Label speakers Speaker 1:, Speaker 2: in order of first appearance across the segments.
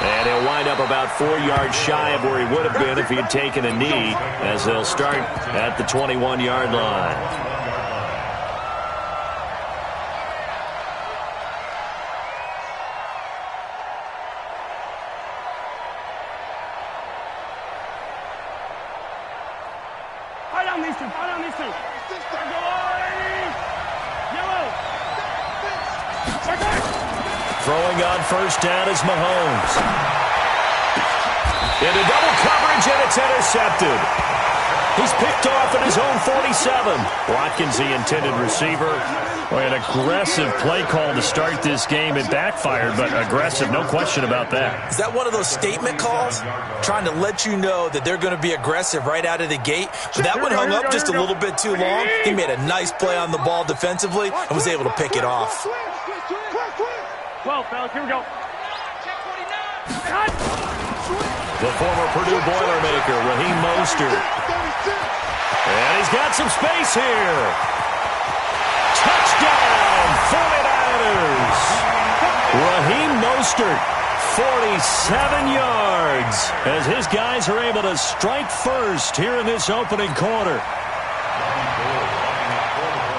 Speaker 1: And he'll wind up about 4 yards shy of where he would have been if he had taken a knee, as they'll start at the 21-yard line. Throwing on first down is Mahomes. Into double coverage, and it's intercepted. He's picked off at his own 47. Watkins, the intended receiver. Boy, an aggressive play call to start this game. It backfired, but aggressive, no question about that.
Speaker 2: Is that one of those statement calls? Trying to let you know that they're going to be aggressive right out of the gate. But that one hung up just a little bit too long. He made a nice play on the ball defensively and was able to pick it off.
Speaker 3: 12, fellas, here we go.
Speaker 1: The former Purdue Boilermaker, Raheem Mostert. And he's got some space here. Touchdown, 49ers. Raheem Mostert, 47 yards, as his guys are able to strike first here in this opening quarter.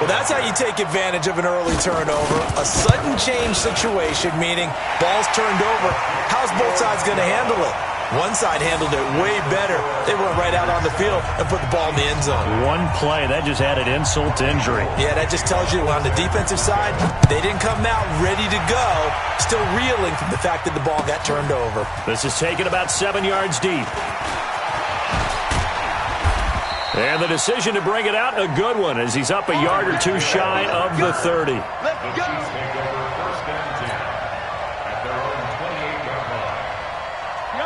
Speaker 2: Well, that's how you take advantage of an early turnover. A sudden change situation, meaning ball's turned over. How's both sides going to handle it? One side handled it way better. They went right out on the field and put the ball in the end zone.
Speaker 1: One play, that just added insult to injury.
Speaker 2: Yeah, that just tells you on the defensive side, they didn't come out ready to go, still reeling from the fact that the ball got turned over.
Speaker 1: This is taken about 7 yards deep. And the decision to bring it out, a good one, as he's up a yard or two shy of the 30.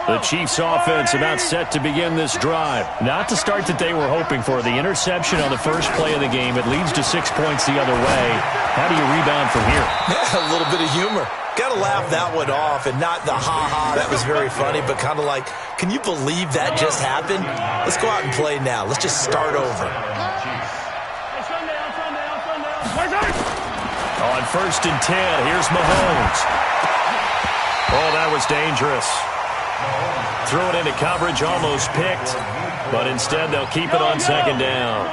Speaker 1: The Chiefs' offense about set to begin this drive. Not the start that they were hoping for. The interception on the first play of the game. It leads to 6 points the other way. How do you rebound from here?
Speaker 2: Yeah, a little bit of humor. Got to laugh that one off, and not the ha-ha, that was very funny, but kind of like, can you believe that just happened? Let's go out and play now. Let's just start over.
Speaker 1: On first and 10, here's Mahomes. Oh, that was dangerous. Threw it into coverage, almost picked, but instead they'll keep it on second down.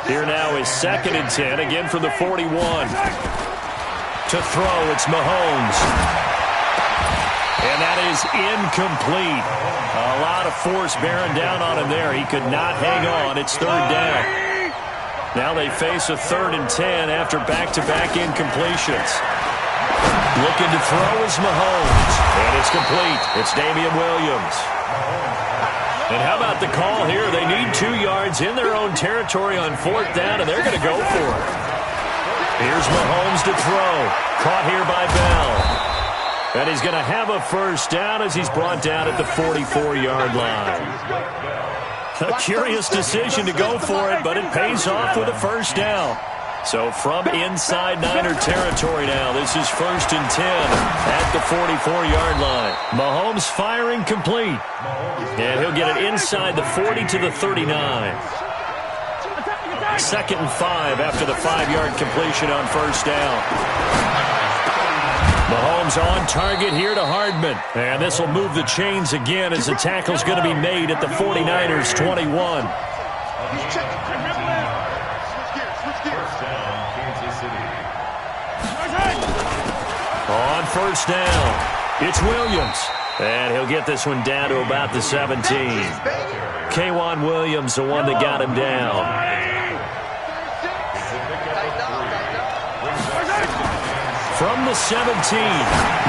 Speaker 1: Here now is second and 10, again from the 41. To throw, it's Mahomes. And that is incomplete. A lot of force bearing down on him there. He could not hang on. It's third down. Now they face a 3rd and 10 after back-to-back incompletions. Looking to throw is Mahomes. And it's complete. It's Damian Williams. And how about the call here? They need 2 yards in their own territory on 4th down, and they're going to go for it. Here's Mahomes to throw. Caught here by Bell. And he's going to have a first down as he's brought down at the 44-yard line. A curious decision to go for it, but it pays off with a first down. So from inside Niner territory now, this is 1st and 10 at the 44-yard line. Mahomes firing complete. And he'll get it inside the 40 to the 39. 2nd and 5 after the 5-yard completion on first down. Mahomes on target here to Hardman. And this will move the chains again as the tackle's going to be made at the 49ers 21. On first down, it's Williams. And he'll get this one down to about the 17. K'Wan Williams, the one that got him down. From the 17,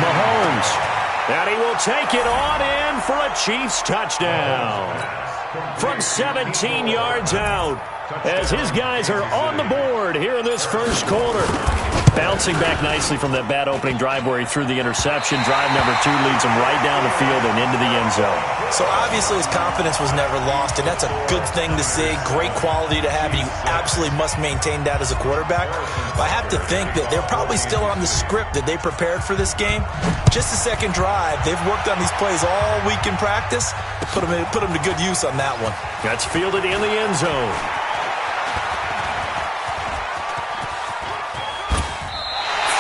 Speaker 1: Mahomes. And he will take it on in for a Chiefs touchdown. From 17 yards out, as his guys are on the board here in this first quarter. Bouncing back nicely from that bad opening drive where he threw the interception. Drive number 2 leads him right down the field and into the end zone.
Speaker 2: So obviously his confidence was never lost, and that's a good thing to see. Great quality to have, and you absolutely must maintain that as a quarterback. But I have to think that they're probably still on the script that they prepared for this game. Just the second drive, they've worked on these plays all week in practice. Put them to good use on that one.
Speaker 1: That's fielded in the end zone.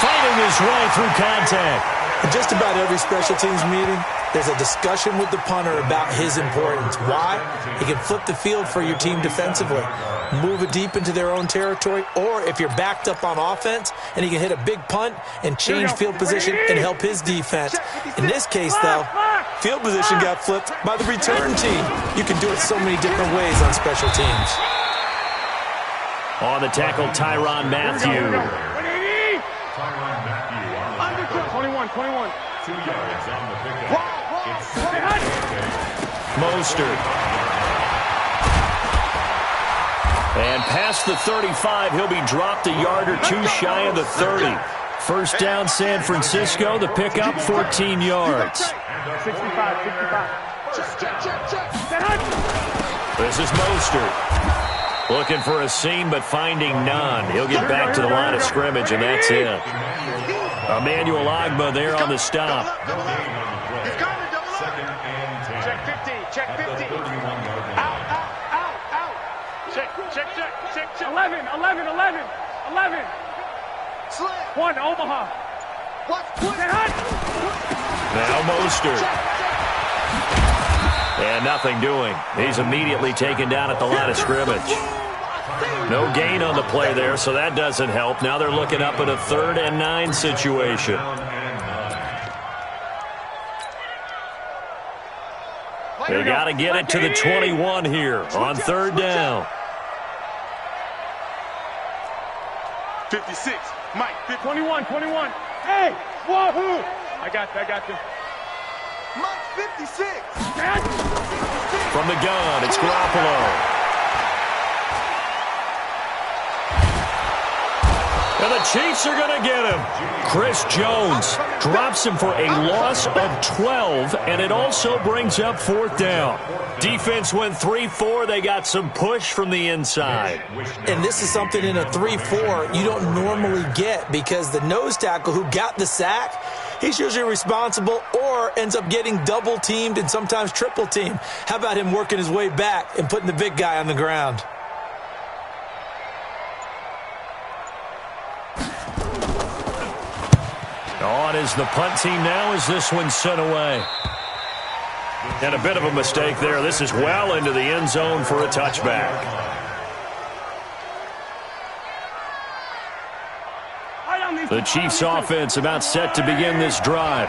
Speaker 1: Fighting his way through contact.
Speaker 2: In just about every special teams meeting, there's a discussion with the punter about his importance. Why? He can flip the field for your team defensively, move it deep into their own territory, or if you're backed up on offense, and he can hit a big punt and change field position and help his defense. In this case, though, field position got flipped by the return team. You can do it so many different ways on special teams.
Speaker 1: On the tackle, Tyrann Mathieu.
Speaker 3: 21.
Speaker 4: 2 yards on the pickup.
Speaker 1: Mostert. And past the 35, he'll be dropped a yard or two shy of the 30. First down, San Francisco. The pickup, 14 yards.
Speaker 3: 65.
Speaker 1: This is Mostert. Looking for a seam, but finding none. He'll get back to the line of scrimmage, and that's it. Emmanuel Ogbah there on the stop.
Speaker 3: Check 50. Out. Check. 11. 1, Omaha.
Speaker 1: Now Mostert. And nothing doing. He's immediately taken down at the line of scrimmage. No gain on the play there, so that doesn't help. Now they're looking up at a 3rd and 9 situation. They got to get it to the 21 here on 3rd down.
Speaker 3: 56. Mike, 21. Hey, wahoo! I got you.
Speaker 5: Mike, 56.
Speaker 1: From the gun, it's Garoppolo. And the Chiefs are going to get him. Chris Jones drops him for a loss of 12, and it also brings up 4th down. Defense went 3-4. They got some push from the inside.
Speaker 2: And this is something in a 3-4 you don't normally get because the nose tackle who got the sack, he's usually responsible or ends up getting double-teamed and sometimes triple-teamed. How about him working his way back and putting the big guy on the ground?
Speaker 1: On is the punt team now as this one's sent away. And a bit of a mistake there. This is well into the end zone for a touchback. The Chiefs offense about set to begin this drive.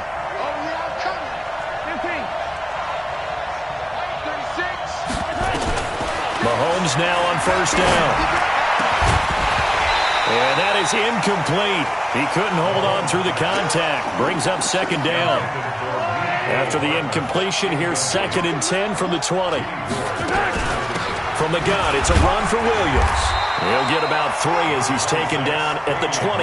Speaker 1: Mahomes now on 1st down. And that is incomplete. He couldn't hold on through the contact. Brings up 2nd down. After the incompletion, here's 2nd and 10 from the 20. From the gun, it's a run for Williams. He'll get about 3 as he's taken down at the 23.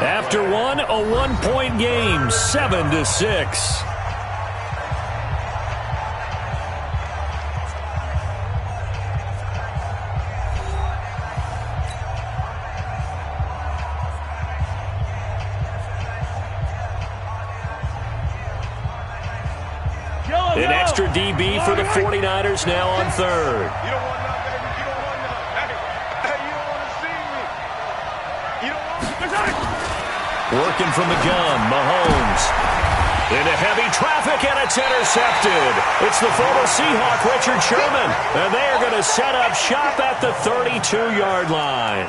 Speaker 1: After one, a 1-point game, 7-6. An extra DB for the 49ers now on 3rd.
Speaker 3: You don't want none, baby. You don't want none. Hey, you don't want to see me. You don't want to...
Speaker 1: Working from the gun, Mahomes. Into heavy traffic, and it's intercepted. It's the former Seahawk, Richard Sherman. And they are going to set up shop at the 32-yard line.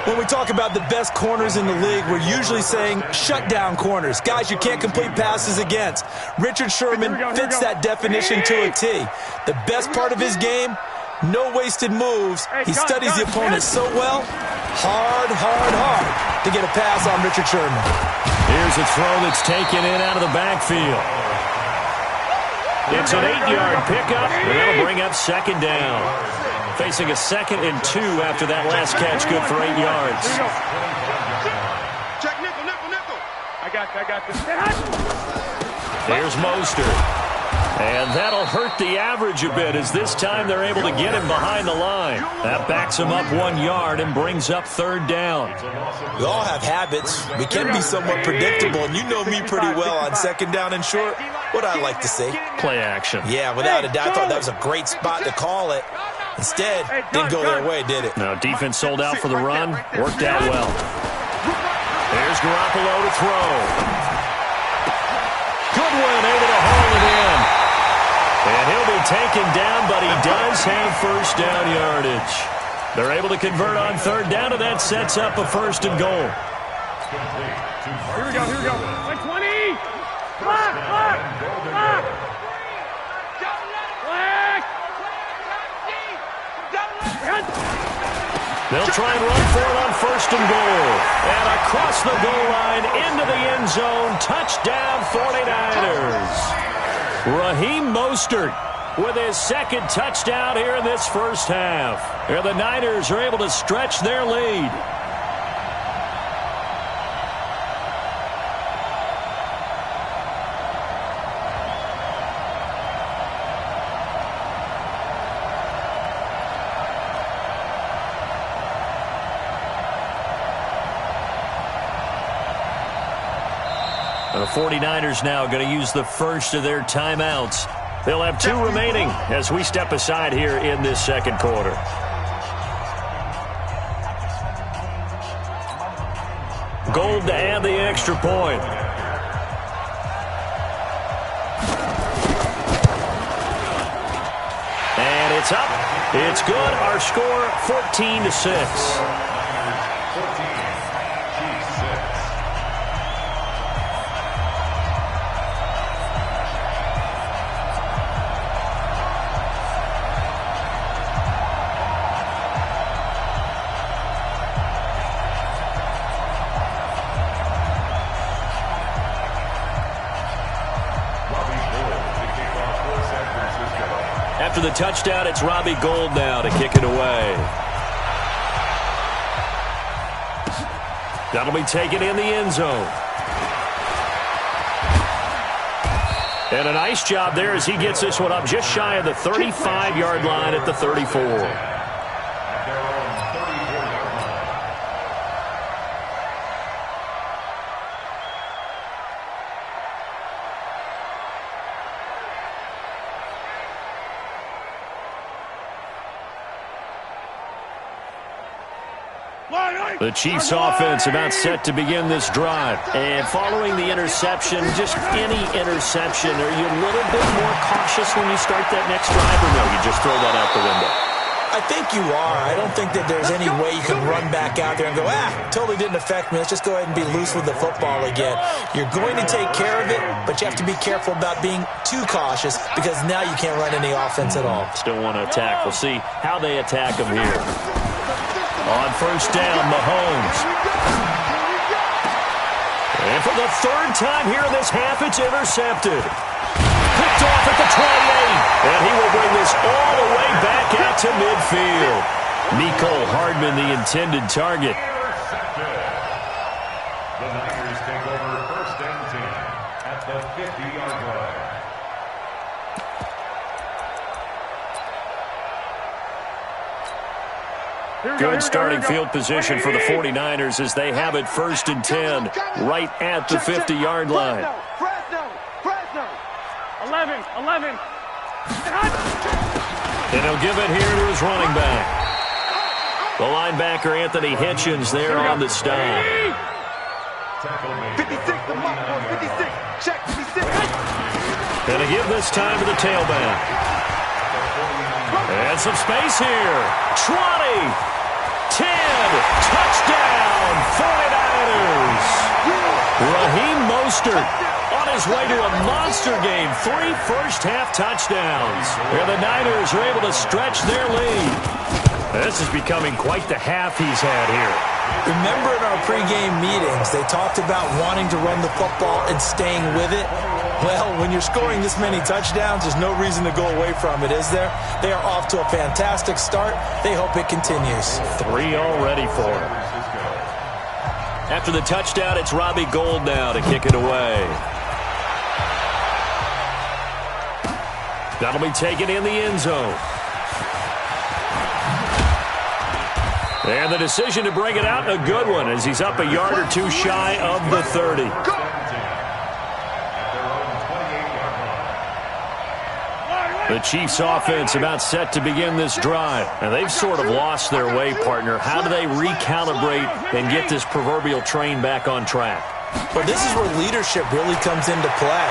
Speaker 2: When we talk about the best corners in the league, we're usually saying shutdown corners, guys you can't complete passes against. Richard Sherman fits that definition to a T. The best part of his game, no wasted moves. He studies the opponent so well, hard to get a pass on Richard Sherman.
Speaker 1: Here's a throw that's taken in out of the backfield. It's an 8-yard pickup, and that'll bring up 2nd down. Facing a 2nd and 2 after that last catch, good for 8 yards.
Speaker 3: Check nickel. I got this.
Speaker 1: There's Mostert. And that'll hurt the average a bit as this time they're able to get him behind the line. That backs him up 1 yard and brings up 3rd down.
Speaker 2: We all have habits. We can be somewhat predictable, and you know me pretty well on 2nd down and short. What I like to see.
Speaker 1: Play action.
Speaker 2: Yeah, without a doubt. I thought that was a great spot to call it. Instead, didn't go their way, did it?
Speaker 1: No, defense sold out for the run. Worked out well. There's Garoppolo to throw. Goodwin able to haul it in. And he'll be taken down, but he does have first down yardage. They're able to convert on third down, and that sets up a first and goal.
Speaker 3: Here we go, here we go. Like 20! Block!
Speaker 1: They'll try and run for it on first and goal. And across the goal line into the end zone. Touchdown 49ers. Raheem Mostert with his second touchdown here in this first half. And the Niners are able to stretch their lead. The 49ers now going to use the first of their timeouts. They'll have 2 remaining as we step aside here in this second quarter. Gold to add the extra point. And it's up. It's good. Our score 14-6. After the touchdown, it's Robbie Gould now to kick it away. That'll be taken in the end zone. And a nice job there as he gets this one up just shy of the 35-yard line at the 34. The Chiefs offense about set to begin this drive. And following the interception, just any interception, are you a little bit more cautious when you start that next drive, or no, you just throw that out the window?
Speaker 2: I think you are. I don't think that there's any way you can run back out there and go, totally didn't affect me. Let's just go ahead and be loose with the football again. You're going to take care of it, but you have to be careful about being too cautious because now you can't run any offense at all.
Speaker 1: Still want to attack. We'll see how they attack them here. On first down, Mahomes. And for the third time here in this half, it's intercepted. Picked off at the 28. And he will bring this all the way back out to midfield. Mecole Hardman, the intended target.
Speaker 4: The Niners take over first and 10 at the 50-yard line.
Speaker 1: Good starting field position for the 49ers as they have it first and 10 right at the 50-yard line.
Speaker 3: Fresno. 11.
Speaker 1: And he'll give it here to his running back. The linebacker, Anthony Hitchens, there on the stop.
Speaker 5: 56, the mark for 56. Check 56.
Speaker 1: And to give this time to the tailback. And some space here. 20, 10, touchdown, 49ers. Raheem Mostert on his way to a monster game. 3 first-half touchdowns. And the Niners are able to stretch their lead. This is becoming quite the half he's had here.
Speaker 2: Remember in our pregame meetings, they talked about wanting to run the football and staying with it. Well, when you're scoring this many touchdowns, there's no reason to go away from it, is there? They are off to a fantastic start. They hope it continues.
Speaker 1: 3 already for him. After the touchdown, it's Robbie Gould now to kick it away. That'll be taken in the end zone. And the decision to bring it out, a good one, as he's up a yard or two shy of the 30. The Chiefs offense about set to begin this drive. And they've sort of lost their way, partner. How do they recalibrate and get this proverbial train back on track?
Speaker 2: Well, this is where leadership really comes into play.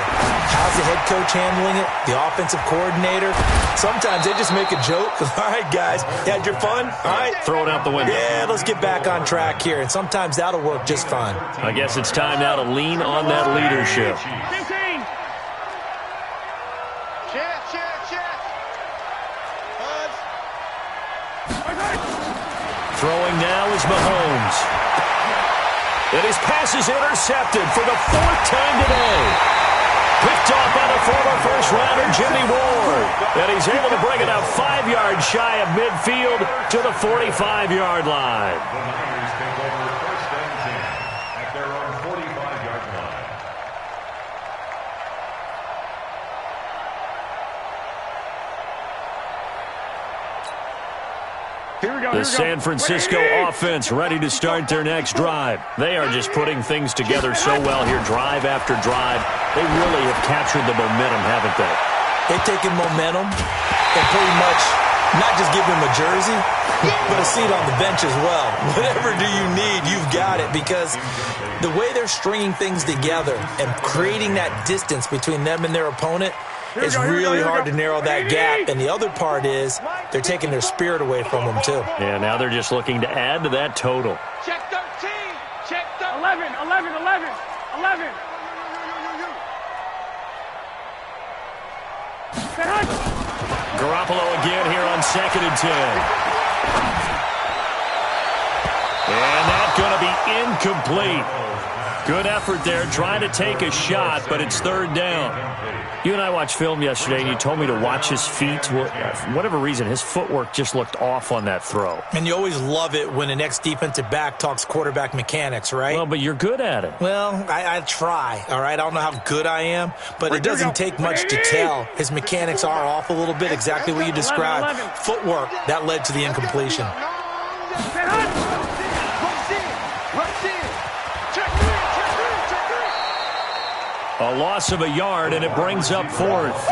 Speaker 2: How's the head coach handling it? The offensive coordinator? Sometimes they just make a joke. All right, guys, you had your fun? All right.
Speaker 1: Throw it out the window.
Speaker 2: Yeah, let's get back on track here. And sometimes that'll work just fine.
Speaker 1: I guess it's time now to lean on that leadership. Throwing now is Mahomes. And his pass is intercepted for the 4th time today. Picked off by the former first-rounder Jimmy Ward. And he's able to bring it out 5 yards shy of midfield to the 45-yard line.
Speaker 4: The Niners take over 1st and 10 at their own 45-yard line.
Speaker 1: The San Francisco offense ready to start their next drive. They are just putting things together so well here, drive after drive. They really have captured the momentum, haven't they?
Speaker 2: They've taken momentum and pretty much not just give him a jersey, but a seat on the bench as well. Whatever do you need, you've got it, because the way they're stringing things together and creating that distance between them and their opponent, it's really hard to narrow that gap. And the other part is they're taking their spirit away from them, too.
Speaker 1: Yeah, now they're just looking to add to that total.
Speaker 3: Check 13. Check 11. 11. 11. 11.
Speaker 1: Garoppolo again here on 2nd and 10. And that's going to be incomplete. Good effort there, trying to take a shot, but it's 3rd down. You and I watched film yesterday, and you told me to watch his feet. For whatever reason, his footwork just looked off on that throw.
Speaker 2: And you always love it when an ex-defensive back talks quarterback mechanics, right?
Speaker 1: Well, but you're good at it.
Speaker 2: Well, I try, all right? I don't know how good I am, but it doesn't take much to tell. His mechanics are off a little bit, exactly what you described. Footwork, that led to the incompletion.
Speaker 1: A loss of a yard, and it brings up 4th.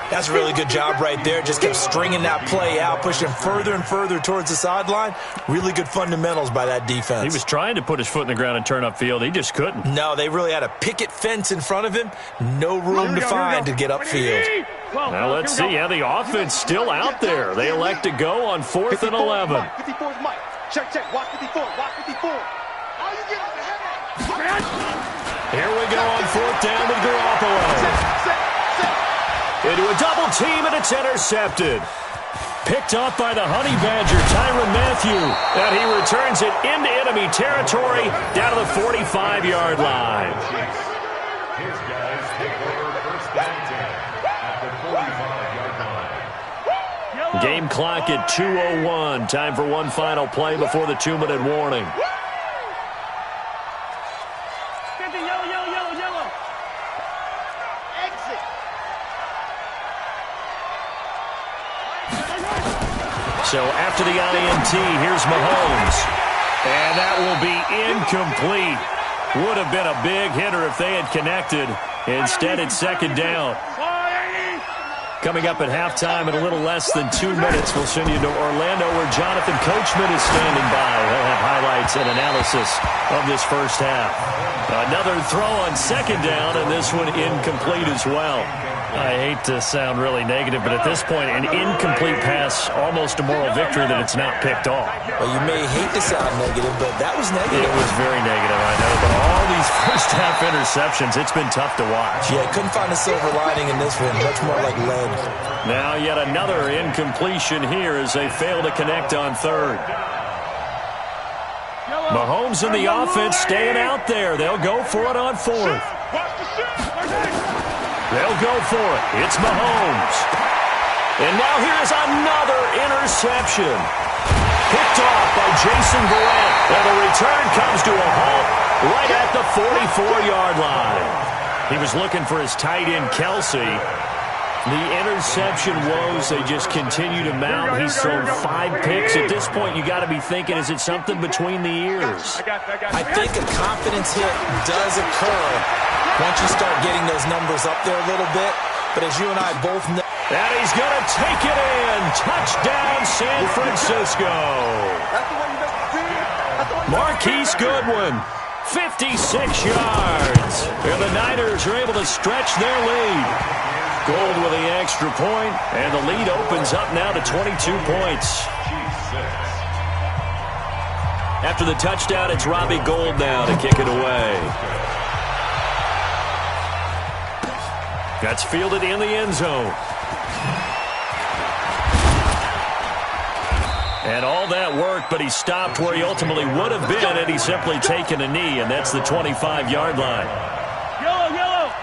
Speaker 2: That's a really good job right there. Just kept stringing that play out, pushing further and further towards the sideline. Really good fundamentals by that defense.
Speaker 1: He was trying to put his foot in the ground and turn upfield. He just couldn't.
Speaker 2: No, they really had a picket fence in front of him. No room to find to get upfield.
Speaker 1: Now let's see. Yeah, the offense still out there. They elect to go on 4th and 11.
Speaker 5: 54 is Mike. Check. Watch 54. Watch 54. All you get is the headache.
Speaker 1: Here we go on 4th down with Garoppolo. Into a double team, and it's intercepted. Picked off by the Honey Badger, Tyrann Mathieu. And he returns it into enemy territory down to the 45-yard line.
Speaker 4: His guys take over 1st and 10 at the 45-yard line.
Speaker 1: Game clock at 2:01. Time for one final play before the 2-minute warning.
Speaker 3: Yellow.
Speaker 5: Exit.
Speaker 1: So after the INT, here's Mahomes. And that will be incomplete. Would have been a big hitter if they had connected. Instead, it's 2nd down. Coming up at halftime in a little less than 2 minutes, we'll send you to Orlando where Jonathan Coachman is standing by. He'll have highlights and analysis of this first half. Another throw on 2nd down, and this one incomplete as well. I hate to sound really negative, but at this point, an incomplete pass, almost a moral victory that it's not picked off.
Speaker 2: Well, you may hate to sound negative, but that was negative.
Speaker 1: It was very negative, I know, but all these first-half interceptions, it's been tough to watch.
Speaker 2: Yeah, couldn't find a silver lining in this one. Much more like lead.
Speaker 1: Now yet another incompletion here as they fail to connect on 3rd. Mahomes and the offense staying out there. They'll go for it on 4th. They'll go for it. It's Mahomes. And now here's another interception. Picked off by Jason Verrett. And the return comes to a halt right at the 44-yard line. He was looking for his tight end, Kelsey. The interception woes, they just continue to mount. He's thrown 5 picks. At this point, you got to be thinking, is it something between the ears?
Speaker 2: I think a confidence hit does occur once you start getting those numbers up there a little bit. But as you and I both know,
Speaker 1: And he's going to take it in. Touchdown, San Francisco. Marquise Goodwin, 56 yards. And the Niners are able to stretch their lead. Gould with the extra point, and the lead opens up now to 22 points. After the touchdown, it's Robbie Gould now to kick it away. That's fielded in the end zone. And all that worked, but he stopped where he ultimately would have been had he simply taken a knee, and that's the 25-yard line.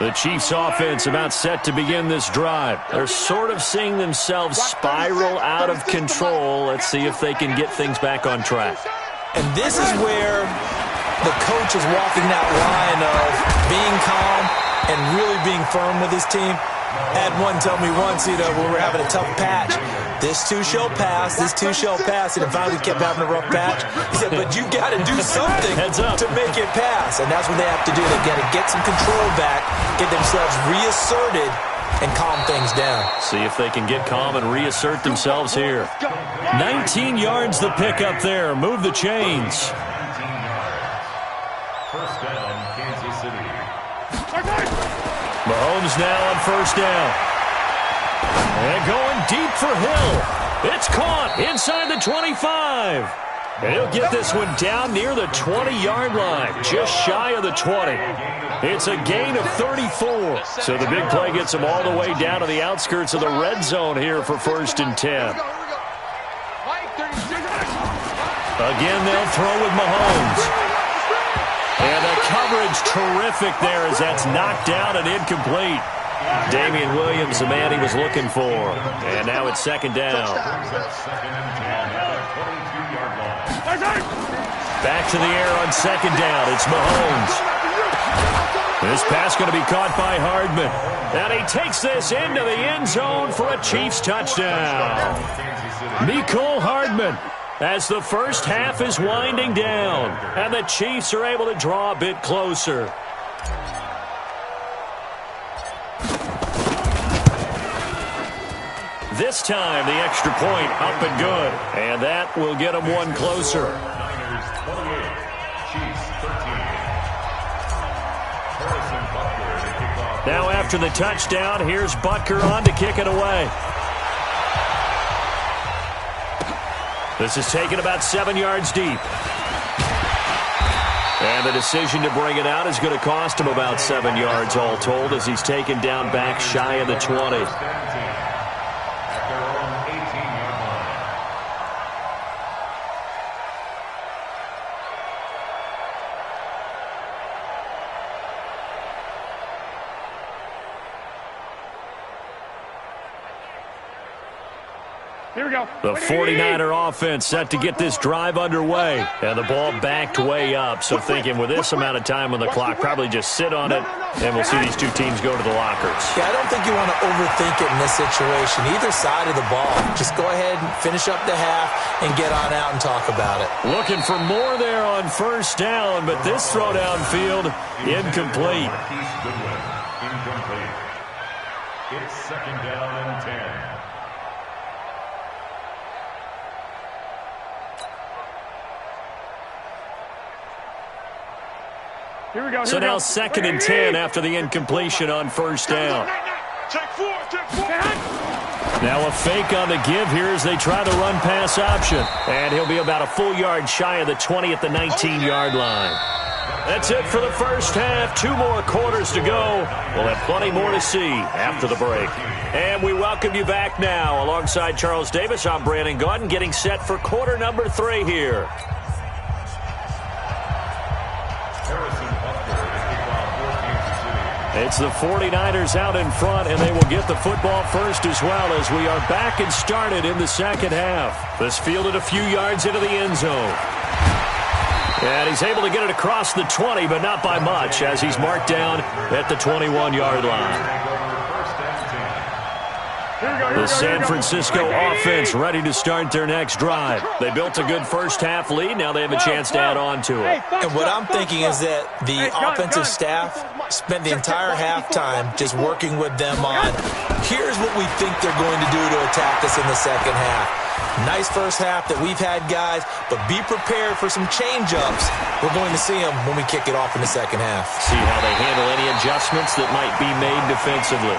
Speaker 1: The Chiefs' offense about set to begin this drive. They're sort of seeing themselves spiral out of control. Let's see if they can get things back on track.
Speaker 2: And this is where the coach is walking that line of being calm and really being firm with his team. I had one tell me once, when we were having a tough patch, this too shall pass, this too shall pass, and finally kept having a rough patch. He said, but you got to do something to make it pass, and that's what they have to do. They've got to get some control back, get themselves reasserted, and calm things down.
Speaker 1: See if they can get calm and reassert themselves here. 19 yards the pick up there. Move the chains.
Speaker 4: First down, Kansas City.
Speaker 1: Mahomes now on first down. And going deep for Hill. It's caught inside the 25. And he'll get this one down near the 20-yard line, just shy of the 20. It's a gain of 34. So the big play gets him all the way down to the outskirts of the red zone here for 1st and 10. Again, they'll throw with Mahomes. And the coverage terrific there as that's knocked down and incomplete. Damian Williams, the man he was looking for. And now it's 2nd down. Back to the air on 2nd down. It's Mahomes. This pass going to be caught by Hardman. And he takes this into the end zone for a Chiefs touchdown. Mecole Hardman. As the first half is winding down, and the Chiefs are able to draw a bit closer. This time, the extra point up and good, and that will get them one closer.
Speaker 4: Niners 28, Chiefs 13.
Speaker 1: Now after the touchdown, here's Butker on to kick it away. This is taken about 7 yards deep. And the decision to bring it out is going to cost him about 7 yards all told as he's taken down back shy of the 20.
Speaker 5: Here we go.
Speaker 1: The 49er offense set to get this drive underway. And the ball backed way up. So thinking with this amount of time on the clock, probably just sit on it, and we'll see these two teams go to the lockers.
Speaker 2: Yeah, I don't think you want to overthink it in this situation. Either side of the ball. Just go ahead and finish up the half and get on out and talk about it.
Speaker 1: Looking for more there on first down, but this throw downfield, incomplete.
Speaker 4: Incomplete. It's 2nd down and 10.
Speaker 5: Here we go.
Speaker 1: So now 2nd and 10 after the incompletion on first down.
Speaker 3: Take four.
Speaker 1: Now a fake on the give here as they try the run-pass option. And he'll be about a full yard shy of the 20 at the 19-yard line. That's it for the first half. 2 more quarters to go. We'll have plenty more to see after the break. And we welcome you back now. Alongside Charles Davis, I'm Brandon Gaudin, getting set for quarter number 3 here. It's the 49ers out in front, and they will get the football first as well as we are back and started in the second half. This fielded a few yards into the end zone. And he's able to get it across the 20, but not by much, as he's marked down at the 21-yard line. The San Francisco offense ready to start their next drive. They built a good first-half lead. Now they have a chance to add on to it.
Speaker 2: And what I'm thinking is that the offensive staff spent the entire halftime just working with them on, here's what we think they're going to do to attack us in the second half. Nice first half that we've had, guys, but be prepared for some change-ups. We're going to see them when we kick it off in the second half.
Speaker 1: See how they handle any adjustments that might be made defensively.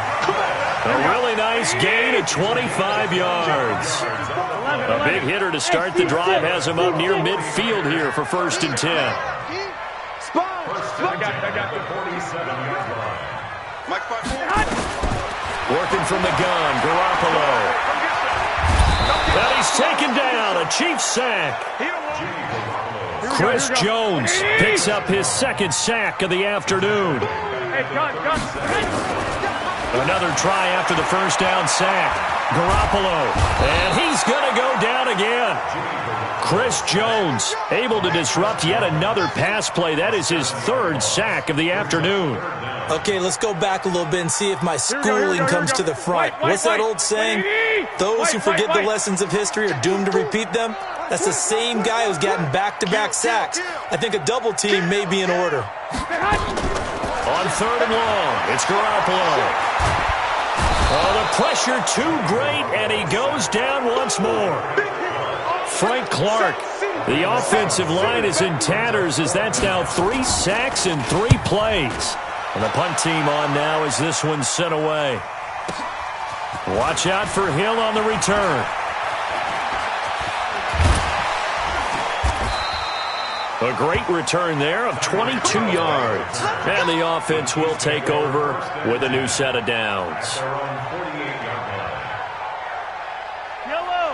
Speaker 1: A really nice gain of 25 yards. A big hitter to start the drive has him up near midfield here for 1st and 10. Working from the gun, Garoppolo. And he's taken down, a Chiefs sack. Chris Jones picks up his 2nd sack of the afternoon. Another try after the first down sack. Garoppolo, and he's going to go down again. Chris Jones able to disrupt yet another pass play. That is his 3rd sack of the afternoon.
Speaker 2: Okay, let's go back a little bit and see if my schooling comes to the front. What's that old saying? Those who forget the lessons of history are doomed to repeat them. That's the same guy who's gotten back-to-back sacks. I think a double team may be in order.
Speaker 1: On 3rd and long, it's Garoppolo. Oh, the pressure too great, and he goes down once more. Frank Clark, the offensive line is in tatters as that's now 3 sacks in 3 plays. And the punt team on now as this one's sent away. Watch out for Hill on the return. A great return there of 22 yards. And the offense will take over with a new set of downs.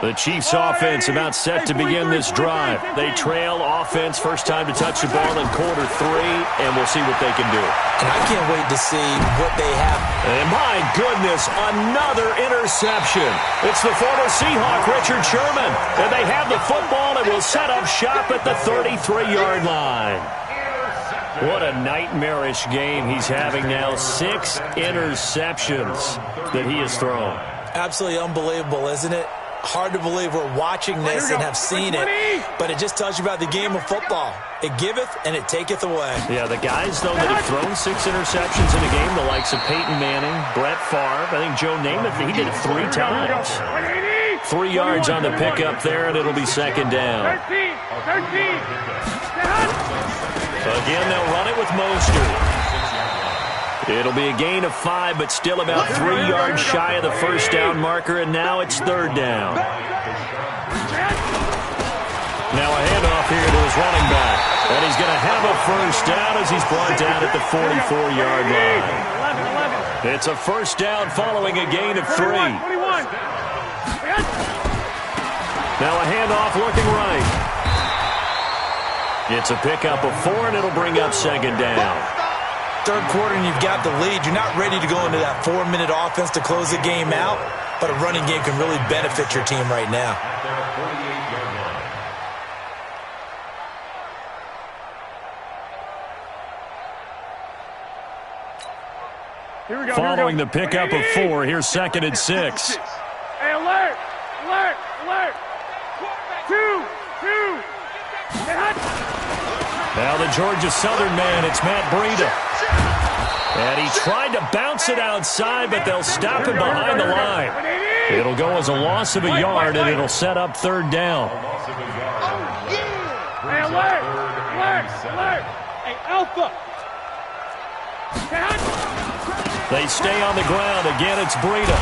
Speaker 1: The Chiefs offense about set to begin this drive. They trail offense, first time to touch the ball in quarter 3, and we'll see what they can do.
Speaker 2: And I can't wait to see what they have.
Speaker 1: And my goodness, another interception. It's the former Seahawk, Richard Sherman. And they have the football and will set up shop at the 33-yard line. What a nightmarish game he's having now. 6 interceptions that he has thrown.
Speaker 2: Absolutely unbelievable, isn't it? Hard to believe we're watching this and have seen it, but it just tells you about the game of football. It giveth and it taketh away.
Speaker 1: Yeah, the guys, though, that have thrown 6 interceptions in a game, the likes of Peyton Manning, Brett Favre, I think Joe Namath, he did it 3 times. 3 yards on the pickup there, and it'll be 2nd down. Again, they'll run it with Mostert. It'll be a gain of 5, but still about 3 yards shy of the first down marker, and now it's 3rd down. Now a handoff here to his running back, and he's going to have a first down as he's brought down at the 44-yard line. It's a first down following a gain of 3. Now a handoff looking right. It's a pickup of 4, and it'll bring up 2nd down.
Speaker 2: 3rd quarter and you've got the lead. You're not ready to go into that 4-minute offense to close the game out, but a running game can really benefit your team right now.
Speaker 1: Following the pickup of 4, here's 2nd and 6.
Speaker 3: Hey, alert! Alert! Alert! 2!
Speaker 1: Now the Georgia Southern man, it's Matt Breida. And he tried to bounce it outside, but they'll stop him behind the line. It'll go as a loss of a yard, and it'll set up 3rd down.
Speaker 3: Hey, alert! Alert! Alert! Hey, Alpha!
Speaker 1: They stay on the ground. Again, it's Breida.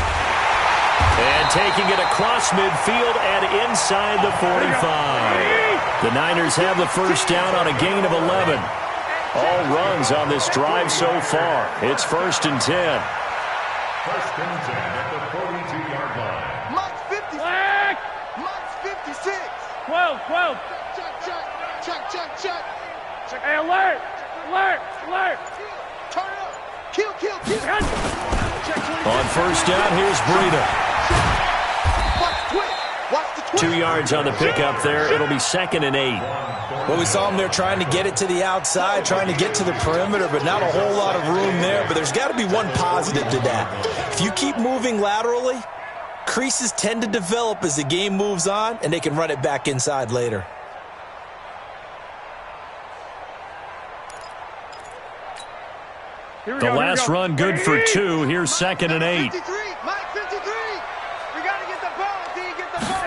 Speaker 1: And taking it across midfield and inside the 45. The Niners have the first down on a gain of 11. All runs on this drive so far. It's 1st and 10.
Speaker 4: 1st and 10 at the 42-yard line.
Speaker 5: Mike's 56. Mike's 56.
Speaker 3: 12.
Speaker 5: Check.
Speaker 3: Hey, alert! Alert! Alert!
Speaker 5: Turn it up. Kill. Check 20.
Speaker 1: On first down, here's Breida.
Speaker 5: Watch the twist.
Speaker 1: 2 yards on the pickup there. It'll be 2nd and 8.
Speaker 2: Well, we saw them there trying to get it to the outside, trying to get to the perimeter, but not a whole lot of room there. But there's got to be one positive to that. If you keep moving laterally, Creases tend to develop as the game moves on, and they can run it back inside later.
Speaker 1: The last run good for 2. Here's 2nd and 8.
Speaker 5: 53, Mike 53. We got to get the ball, D. Get the ball.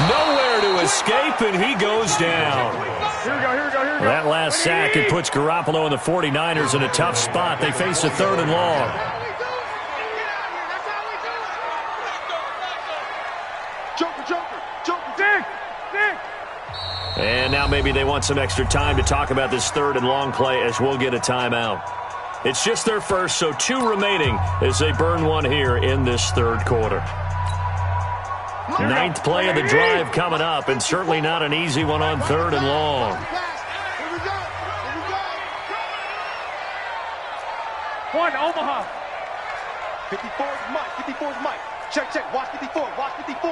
Speaker 1: Nowhere to escape, and he goes down.
Speaker 3: Here we go.
Speaker 1: That last sack, it puts Garoppolo and the 49ers in a tough spot. They face a 3rd and long. And now maybe they want some extra time to talk about this 3rd and long play as we'll get a timeout. It's just their first, so 2 remaining as they burn one here in this 3rd quarter. 9th play of the drive coming up, and certainly not an easy one on 3rd and long.
Speaker 3: One, Omaha.
Speaker 5: 54 is Mike. 54 is Mike. Check. Watch 54. Watch 54.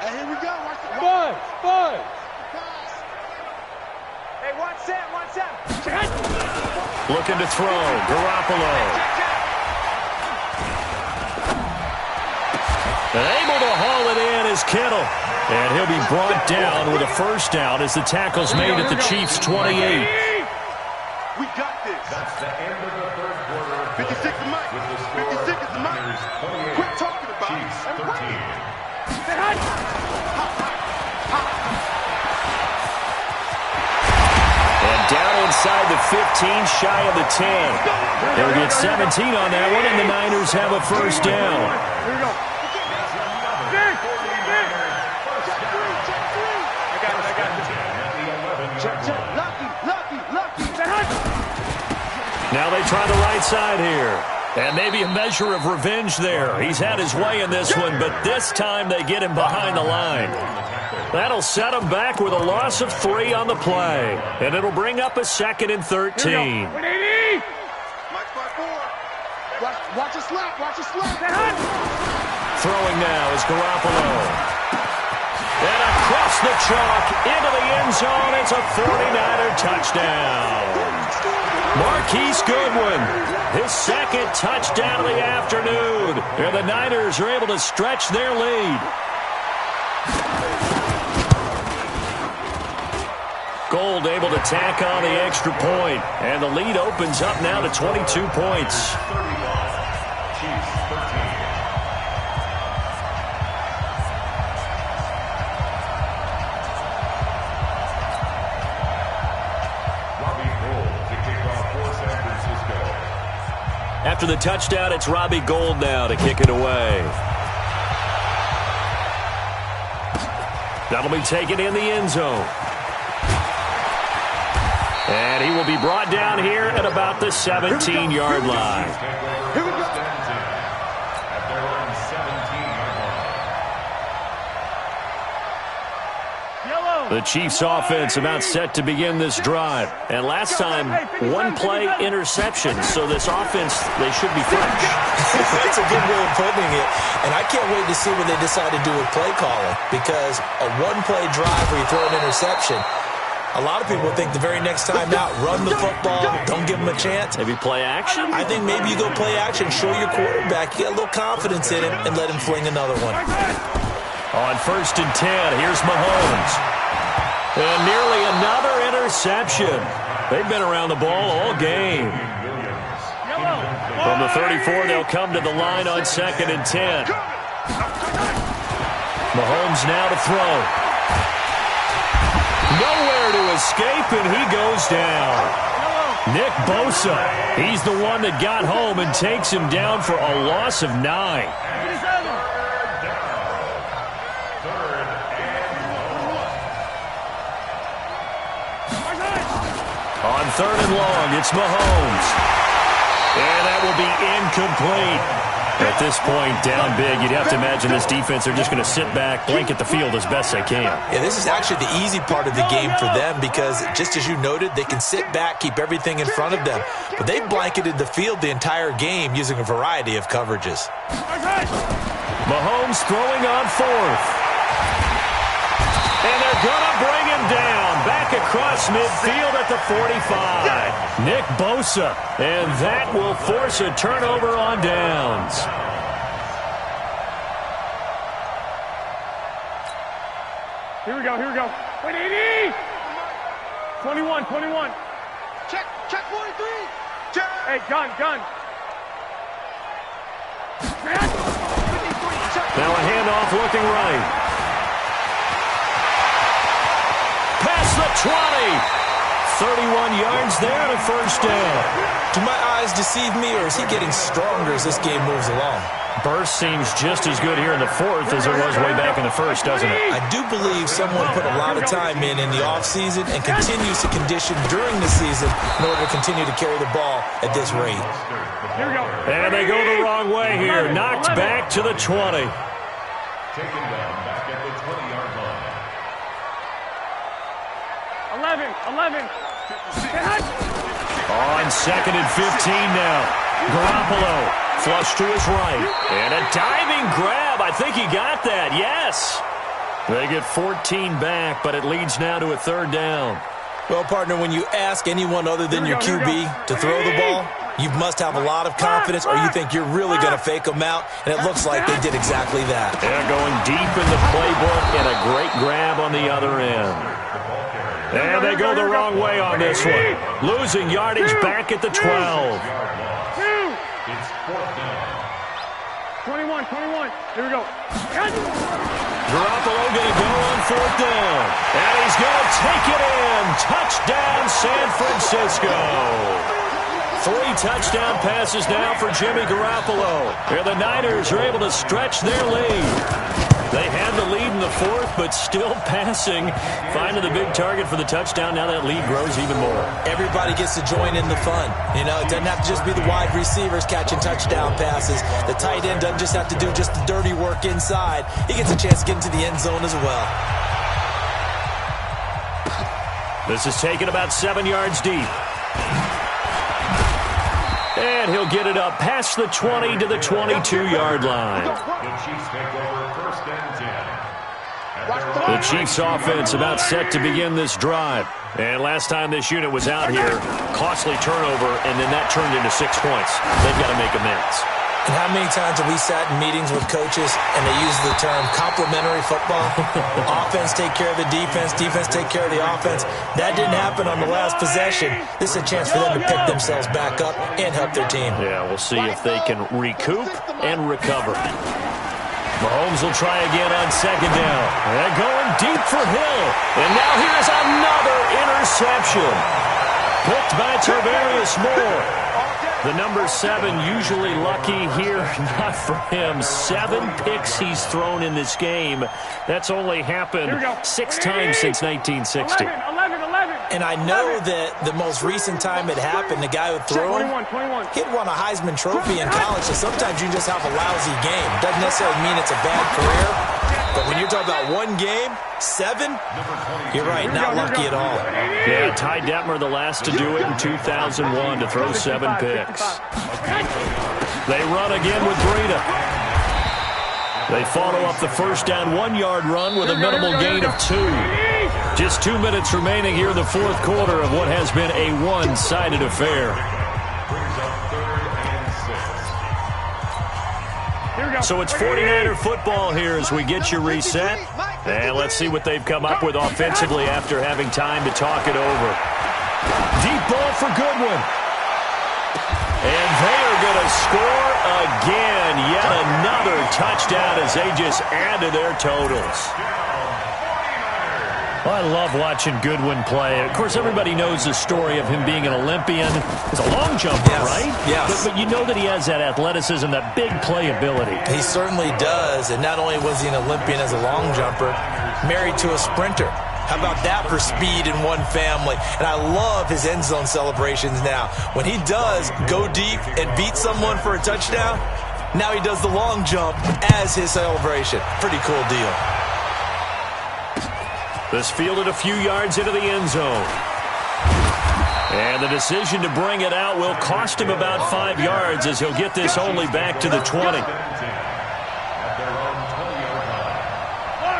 Speaker 5: And here we go. Watch the
Speaker 3: Buzz.
Speaker 5: Hey, watch Sam.
Speaker 1: Looking to throw. Garoppolo. Able to haul it in is Kittle. And he'll be brought down with a first down as the tackle's made at the Chiefs' 28.
Speaker 5: We got this.
Speaker 4: That's the end of the 3rd quarter.
Speaker 5: 56 is Mike. 56 is Mike. Quit talking about
Speaker 4: Chiefs
Speaker 5: it.
Speaker 4: 13.
Speaker 1: And down inside the 15, shy of the 10. They'll get 17 on that one, and the Niners have a first down.
Speaker 3: Here we go.
Speaker 1: Now they try the right side here. And maybe a measure of revenge there. He's had his way in this one, but this time they get him behind the line. That'll set him back with a loss of 3 on the play. And it'll bring up a 2nd and 13.
Speaker 5: Watch a slap.
Speaker 1: Throwing now is Garoppolo. And across the chalk into the end zone. It's a 49er touchdown. Marquise Goodwin, his 2nd touchdown of the afternoon. And the Niners are able to stretch their lead. Gold able to tack on the extra point. And the lead opens up now to 22 points. After the touchdown, it's Robbie Gould now to kick it away. That'll be taken in the end zone. And he will be brought down here at about the 17-yard line.
Speaker 5: Here we go.
Speaker 1: The Chiefs offense about set to begin this drive. And last time, 1 play interception. So this offense, they should be fresh.
Speaker 2: That's a good way of putting it. And I can't wait to see what they decide to do with play calling. Because a 1-play drive where you throw an interception, a lot of people think the very next time out, run the football, don't give them a chance.
Speaker 1: Maybe play action?
Speaker 2: I think maybe you go play action, show your quarterback, you get a little confidence in him, and let him fling another one.
Speaker 1: On 1st and 10, here's Mahomes. And nearly another interception. They've been around the ball all game. From the 34, they'll come to the line on 2nd and 10. Mahomes now to throw. Nowhere to escape, and he goes down. Nick Bosa, he's the one that got home and takes him down for a loss of 9. On 3rd and long, it's Mahomes. And that will be incomplete. At this point, down big, you'd have to imagine this defense are just going to sit back, blanket the field as best they can.
Speaker 2: Yeah, this is actually the easy part of the game for them because, just as you noted, they can sit back, keep everything in front of them. But they've blanketed the field the entire game using a variety of coverages.
Speaker 1: Mahomes throwing on 4th. And they're going to bring him down. Back across midfield at the 45. Nick Bosa. And that will force a turnover on downs.
Speaker 3: Here we go. Wait, 80! 21.
Speaker 5: Check 43. Check.
Speaker 3: Hey, gun.
Speaker 1: Now a handoff looking right. Past the 20. 31 yards there and a first down.
Speaker 2: Do my eyes deceive me, or is he getting stronger as this game moves along?
Speaker 1: Burst seems just as good here in the fourth as it was way back in the first, doesn't it?
Speaker 2: I do believe someone put a lot of time in the offseason and continues to condition during the season in order to continue to carry the ball at this rate.
Speaker 3: Here we go.
Speaker 1: And they go the wrong way here. Knocked back to the 20.
Speaker 4: Taken down back at the 20-yard line.
Speaker 3: 11.
Speaker 1: On 2nd and 15 now. Garoppolo flush to his right. And a diving grab. I think he got that. Yes. They get 14 back, but it leads now to a third down.
Speaker 2: Well, partner, when you ask anyone other than your QB to throw the ball, you must have a lot of confidence, or you think you're really going to fake them out, and it looks like they did exactly that.
Speaker 1: They're going deep in the playbook, and a great grab on the other end. And they go the wrong way on this one. Losing yardage back at the 12.
Speaker 4: It's 4th down.
Speaker 3: 21. Here we go.
Speaker 1: Garoppolo going to go on 4th down. And he's going to take it in. Touchdown, San Francisco. 3 touchdown passes now for Jimmy Garoppolo. And the Niners are able to stretch their lead. They had the lead in the fourth, but still passing. Finding the big target for the touchdown. Now that lead grows even more.
Speaker 2: Everybody gets to join in the fun. You know, it doesn't have to just be the wide receivers catching touchdown passes. The tight end doesn't just have to do just the dirty work inside. He gets a chance to get into the end zone as well.
Speaker 1: This is taken about 7 yards deep. And he'll get it up past the 20 to the 22-yard line.
Speaker 4: The Chiefs take over 1st and 10.
Speaker 1: The Chiefs offense about set to begin this drive. And last time this unit was out here, costly turnover, and then that turned into 6 points. They've got to make amends.
Speaker 2: And how many times have we sat in meetings with coaches and they use the term complementary football? Offense take care of the defense, defense take care of the offense. That didn't happen on the last possession. This is a chance for them to pick themselves back up and help their team.
Speaker 1: Yeah, we'll see if they can recoup and recover. Mahomes will try again on 2nd down. And going deep for Hill. And now here's another interception. Picked by Tarvarius Moore. The number 7 usually lucky here. Not for him. 7 picks he's thrown in this game. That's only happened 6 times since 1960.
Speaker 3: 11.
Speaker 2: And I know that the most recent time it happened, the guy who threw him,
Speaker 3: 21.
Speaker 2: he'd won a Heisman Trophy in college, so sometimes you just have a lousy game. Doesn't necessarily mean it's a bad career, but when you're talking about one game, 7, you're right, not lucky at all.
Speaker 1: Yeah, Ty Detmer the last to do it in 2001 to throw 7 picks. They run again with Breida. They follow up the first down 1-yard run with a minimal gain of 2. Just 2 minutes remaining here in the fourth quarter of what has been a one-sided affair. So it's 49er football here as we get you reset. And let's see what they've come up with offensively after having time to talk it over. Deep ball for Goodwin. And they are going to score again. Yet another touchdown as they just add to their totals. Well, I love watching Goodwin play. Of course, everybody knows the story of him being an Olympian. He's a long jumper, right?
Speaker 2: Yes.
Speaker 1: But you know that he has that athleticism, that big playability.
Speaker 2: He certainly does. And not only was he an Olympian as a long jumper, married to a sprinter. How about that for speed in one family? And I love his end zone celebrations now. When he does go deep and beat someone for a touchdown, now he does the long jump as his celebration. Pretty cool deal.
Speaker 1: This fielded a few yards into the end zone. And the decision to bring it out will cost him about 5 yards as he'll get this only back to the 20.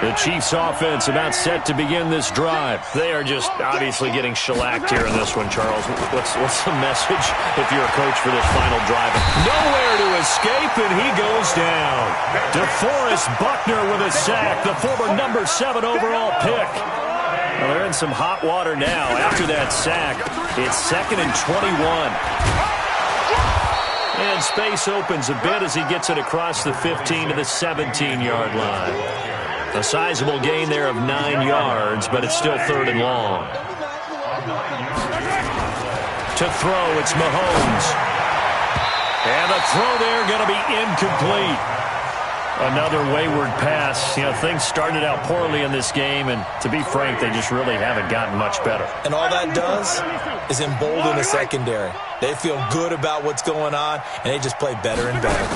Speaker 1: The Chiefs offense about set to begin this drive. They are just obviously getting shellacked here in this one, Charles. What's the message if you're a coach for this final drive? Nowhere to escape, and he goes down. DeForest Buckner with a sack, the former number 7 overall pick. Well, they're in some hot water now. After that sack, it's 2nd and 21. And space opens a bit as he gets it across the 15 to the 17-yard line. A sizable gain there of 9 yards, but it's still 3rd and long. To throw, it's Mahomes. And the throw there going to be incomplete. Another wayward pass. You know, things started out poorly in this game, and to be frank, they just really haven't gotten much better.
Speaker 2: And all that does is embolden the secondary. They feel good about what's going on, and they just play better and better.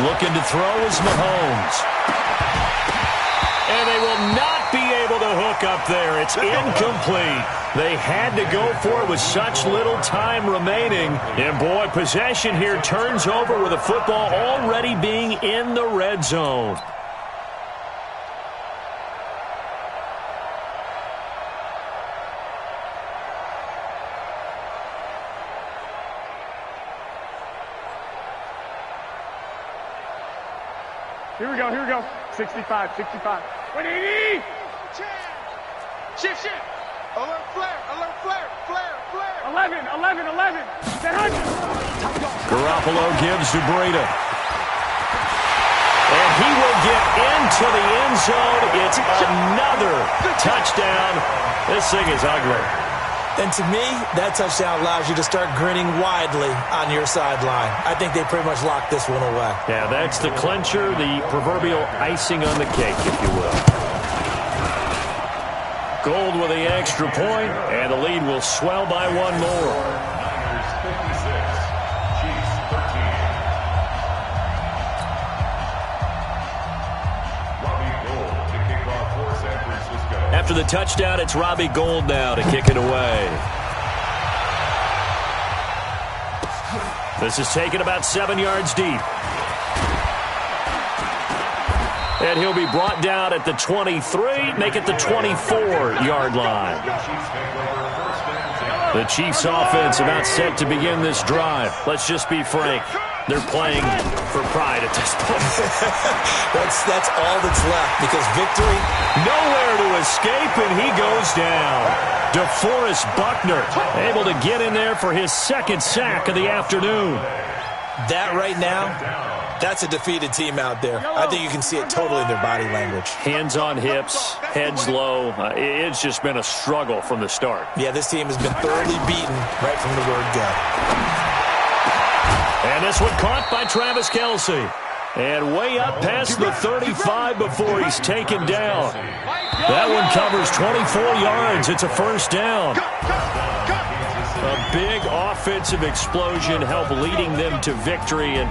Speaker 1: Looking to throw is Mahomes. And they will not be able to hook up there. It's incomplete. They had to go for it with such little time remaining. And, boy, possession here turns over with the football already being in the red zone.
Speaker 3: Here we go. 65. 180! Shift. Alert flare. 11. 100.
Speaker 1: Garoppolo gives to Breida. And he will get into the end zone. It's another touchdown. This thing is ugly.
Speaker 2: And to me, that touchdown allows you to start grinning widely on your sideline. I think they pretty much locked this one away.
Speaker 1: Yeah, that's the clincher, the proverbial icing on the cake, if you will. Gold with the extra point, and the lead will swell by one more. After the touchdown, it's Robbie Gould now to kick it away. This is taken about 7 yards deep. And he'll be brought down at the 23, make it the 24-yard line. The Chiefs offense about set to begin this drive. Let's just be frank. They're playing for pride at this point.
Speaker 2: That's all that's left, because victory.
Speaker 1: Nowhere to escape, and he goes down. DeForest Buckner able to get in there for his 2nd sack of the afternoon.
Speaker 2: That right now, that's a defeated team out there. I think you can see it totally in their body language.
Speaker 1: Hands on hips, heads low. It's just been a struggle from the start.
Speaker 2: Yeah, this team has been thoroughly beaten right from the word go.
Speaker 1: And this one caught by Travis Kelce. And way up past the 35 before he's taken down. That one covers 24 yards. It's a 1st down. A big offensive explosion helped leading them to victory. And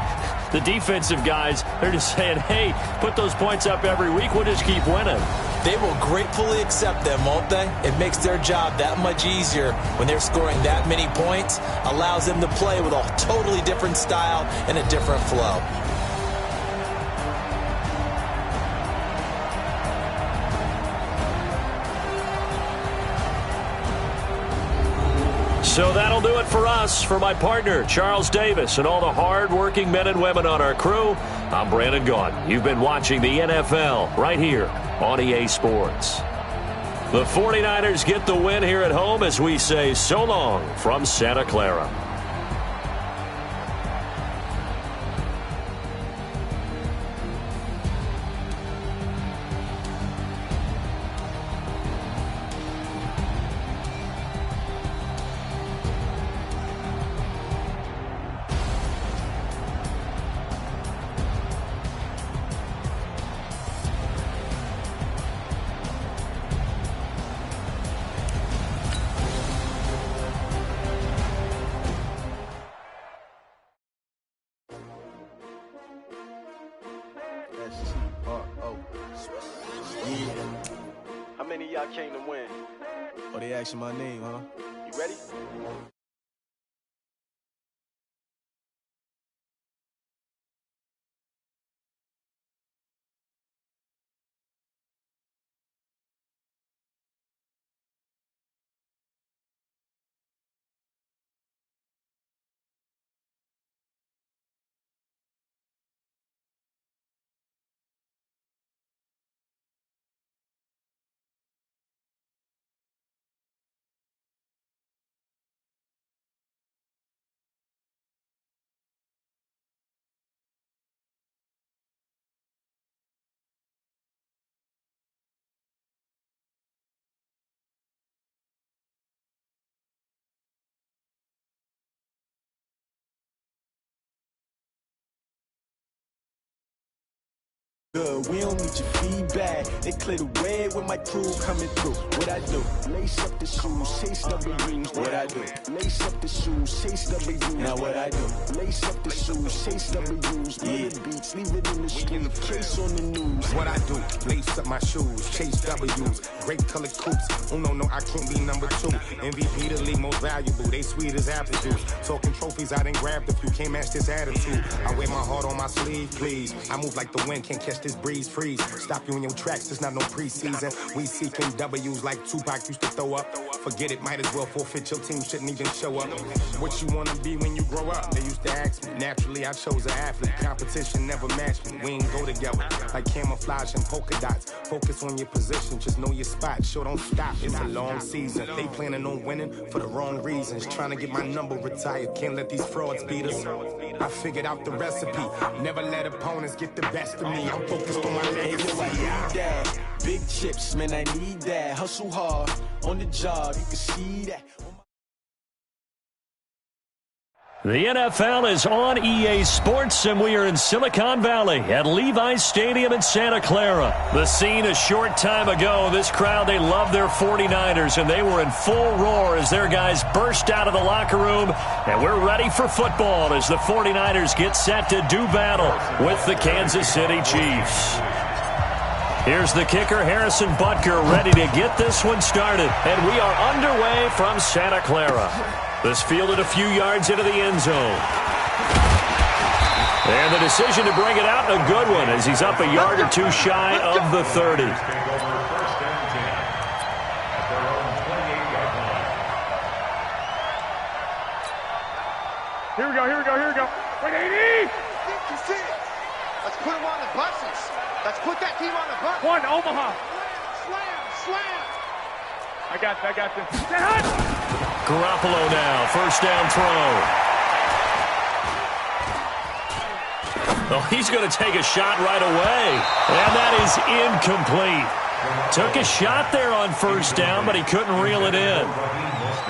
Speaker 1: the defensive guys, they're just saying, hey, put those points up every week. We'll just keep winning.
Speaker 2: They will gratefully accept them, won't they? It makes their job that much easier when they're scoring that many points. Allows them to play with a totally different style and a different flow.
Speaker 1: So that'll do it for us. For my partner, Charles Davis, and all the hard-working men and women on our crew, I'm Brandon Gaudin. You've been watching the NFL right here on EA Sports. The 49ers get the win here at home as we say so long from Santa Clara.
Speaker 5: How many of y'all came to win?
Speaker 6: Oh, they asking my name, huh?
Speaker 5: You ready?
Speaker 6: Good, we don't need your feedback. They clear the way when my crew coming through. What I do? Lace up the shoes, chase W's. What I do? Lace up the shoes, chase W's. Now what I do? Lace up the shoes, chase W's. Yeah. Beats, leave it in the street, case on the news.
Speaker 7: What I do? Lace up my shoes, chase W's. Great colored coops. Oh no, I can't be number 2. MVP the league most valuable. They sweet as apple juice. Talking trophies, I done grabbed a few. Can't match this attitude. I wear my heart on my sleeve, please. I move like the wind, can't catch this breeze, freeze. Stop you in your tracks, it's not no preseason. We seeking W's like Tupac used to throw up. Forget it, might as well forfeit. Your team shouldn't even show up. What you wanna be when you grow up? They used to ask me. Naturally, I chose an athlete. Competition never matched me. We ain't go together like camouflage and polka dots. Focus on your position, just know your spot. Sure, don't stop, it's a long season. They planning on winning for the wrong reasons. Trying to get my number retired. Can't let these frauds beat us. I figured out the recipe. Never let opponents get the best of me. I'm focused on my legacy.
Speaker 6: I need that. Big chips, man, I need that. Hustle hard on the job, you can see that.
Speaker 1: The NFL is on EA Sports, and we are in Silicon Valley at Levi's Stadium in Santa Clara. The scene a short time ago, this crowd, they love their 49ers, and they were in full roar as their guys burst out of the locker room, and we're ready for football as the 49ers get set to do battle with the Kansas City Chiefs. Here's the kicker, Harrison Butker, ready to get this one started, and we are underway from Santa Clara. This fielded a few yards into the end zone. And the decision to bring it out, a good one, as he's up a yard or two shy of the 30.
Speaker 3: Here we go. Wait, 80!
Speaker 5: Let's put them on the buses. Let's put that team on the bus.
Speaker 3: One, Omaha.
Speaker 5: Slam.
Speaker 3: I got this. Stay hot!
Speaker 1: Garoppolo now, first down throw. Oh, he's going to take a shot right away. And that is incomplete. Took a shot there on first down, but he couldn't reel it in.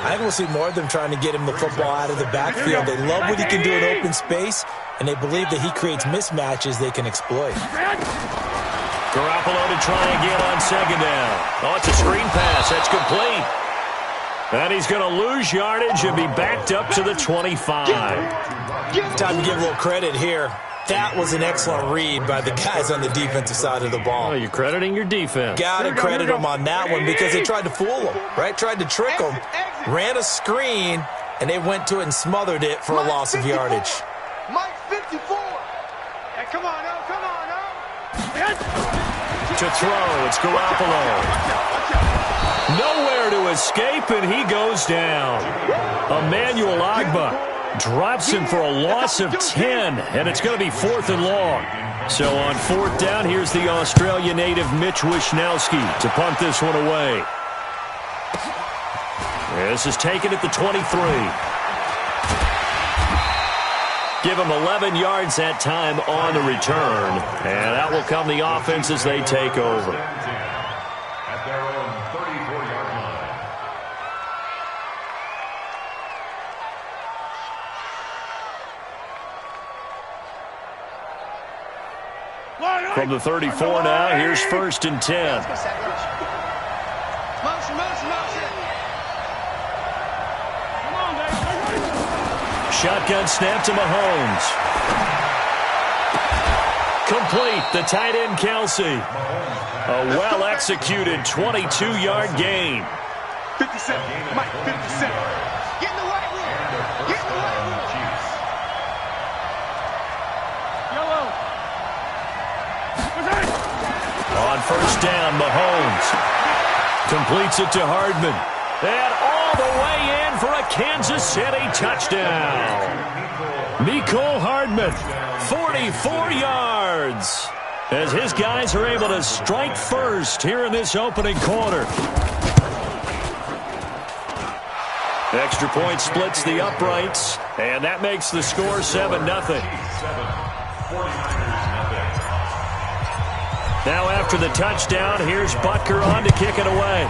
Speaker 2: I think we'll see more of them trying to get him the football out of the backfield. They love what he can do in open space, and they believe that he creates mismatches they can exploit.
Speaker 1: Garoppolo to try again on second down. Oh, it's a screen pass. That's complete. And he's going to lose yardage and be backed up to the 25.
Speaker 2: Time to give a little credit here. That was an excellent read by the guys on the defensive side of the ball.
Speaker 1: Oh, you're crediting your defense.
Speaker 2: Got to credit them on that one because they tried to fool them, right? Tried to trick them, ran a screen, and they went to it and smothered it for a loss of yardage.
Speaker 5: Mike 54.
Speaker 3: Hey, come on, now.
Speaker 1: To throw, it's Garoppolo. Nowhere to escape, and he goes down. Emmanuel Ogbah drops him for a loss of 10, and it's going to be 4th and long. So on 4th down, here's the Australia native Mitch Wishnowsky to punt this one away. This is taken at the 23. Give them 11 yards that time on the return. And that will come the offense as they take over.
Speaker 4: At their own 34-yard line.
Speaker 1: From the 34 now, here's 1st and 10.
Speaker 5: Motion.
Speaker 1: Shotgun snap to Mahomes. Complete, the tight end Kelsey. A well-executed 22-yard gain.
Speaker 5: 57. Mike, 57. Get in the right room.
Speaker 3: Yellow.
Speaker 1: On 1st down, Mahomes completes it to Hardman. And all the way in for a Kansas City touchdown. Mecole Hardman, 44 yards. As his guys are able to strike first here in this opening quarter. Extra point splits the uprights, and that makes the score 7-0. Now after the touchdown, here's Butker on to kick it away.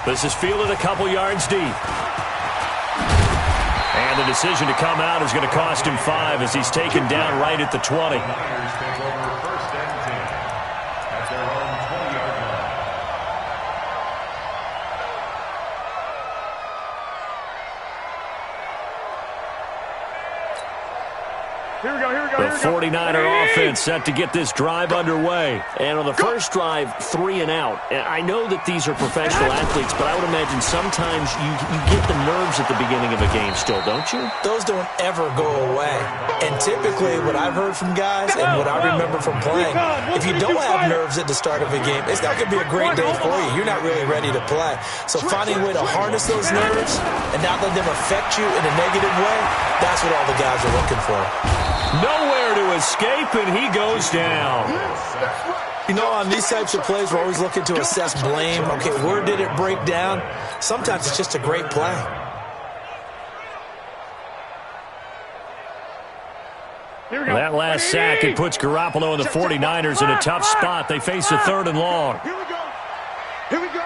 Speaker 1: This is fielded a couple yards deep. And the decision to come out is going to cost him 5 as he's taken down right at the 20.
Speaker 4: The Niners take over 1st and 10 at their own 20-yard line.
Speaker 3: Here we go, here we go,
Speaker 1: The
Speaker 3: here we go.
Speaker 1: 49er offense set to get this drive underway.
Speaker 8: And on the first drive, 3 and out. And I know that these are professional athletes, but I would imagine sometimes you get the nerves at the beginning of a game still, don't you?
Speaker 2: Those don't ever go away. And typically what I've heard from guys and what I remember from playing, if you don't have nerves at the start of a game, it's not going to be a great day for you. You're not really ready to play. So finding a way to harness those nerves and not let them affect you in a negative way, that's what all the guys are looking for.
Speaker 1: Nowhere to escape, and he goes down.
Speaker 2: You know, on these types of plays, we're always looking to assess blame. Okay, where did it break down? Sometimes it's just a great play.
Speaker 1: That last sack, it puts Garoppolo and the 49ers in a tough spot. They face a 3rd and long.
Speaker 5: Here we go. Here we go.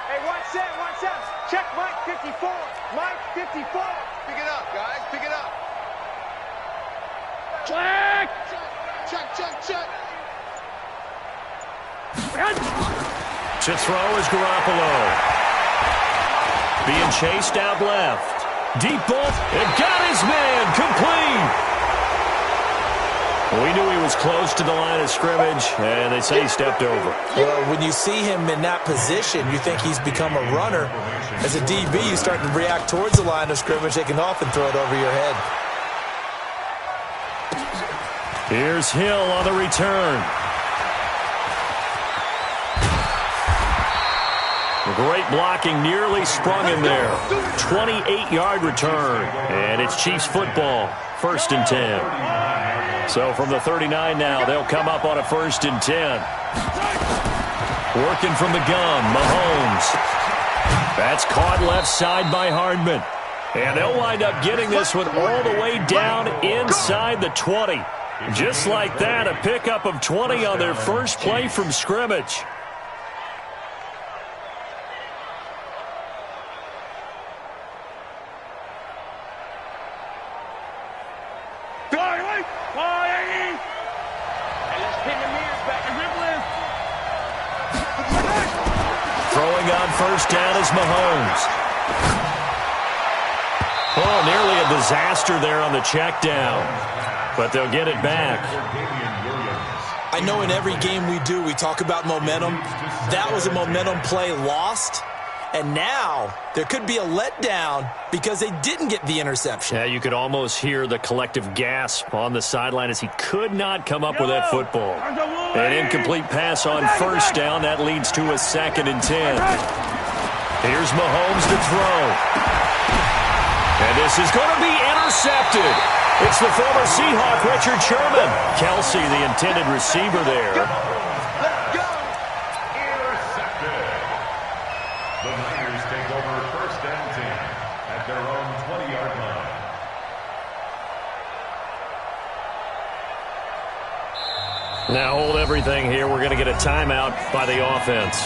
Speaker 5: Hey, watch that, watch that. Check Mike 54. Mike 54. Pick it up, guys. Pick it up. Check. Check, check, check.
Speaker 1: To throw is Garoppolo. Being chased out left. Deep ball, and got his man complete. We knew he was close to the line of scrimmage, and they say he stepped over.
Speaker 2: Well, when you see him in that position, you think he's become a runner. As a DB, you start to react towards the line of scrimmage. They can often throw it over your head.
Speaker 1: Here's Hill on the return. Great blocking, nearly sprung him there. 28-yard return, and it's Chiefs football, 1st and 10. So from the 39 now, they'll come up on a 1st and 10. Working from the gun, Mahomes. That's caught left side by Hardman. And they'll wind up getting this one all the way down inside the 20. Just like that, a pickup of 20 on their first play from scrimmage. Throwing on 1st down is Mahomes. Oh, nearly a disaster there on the check down. But they'll get it back.
Speaker 2: I know in every game we do, we talk about momentum. That was a momentum play lost. And now there could be a letdown because they didn't get the interception.
Speaker 1: Yeah, you could almost hear the collective gasp on the sideline as he could not come up with that football. An incomplete pass on 1st down. That leads to a 2nd and 10. Here's Mahomes to throw. And this is going to be intercepted. It's the former Seahawk, Richard Sherman. Kelsey, the intended receiver there.
Speaker 5: Let's go.
Speaker 4: Intercepted. The Niners take over 1st and 10 at their own 20-yard line.
Speaker 1: Now hold everything here. We're going to get a timeout by the offense.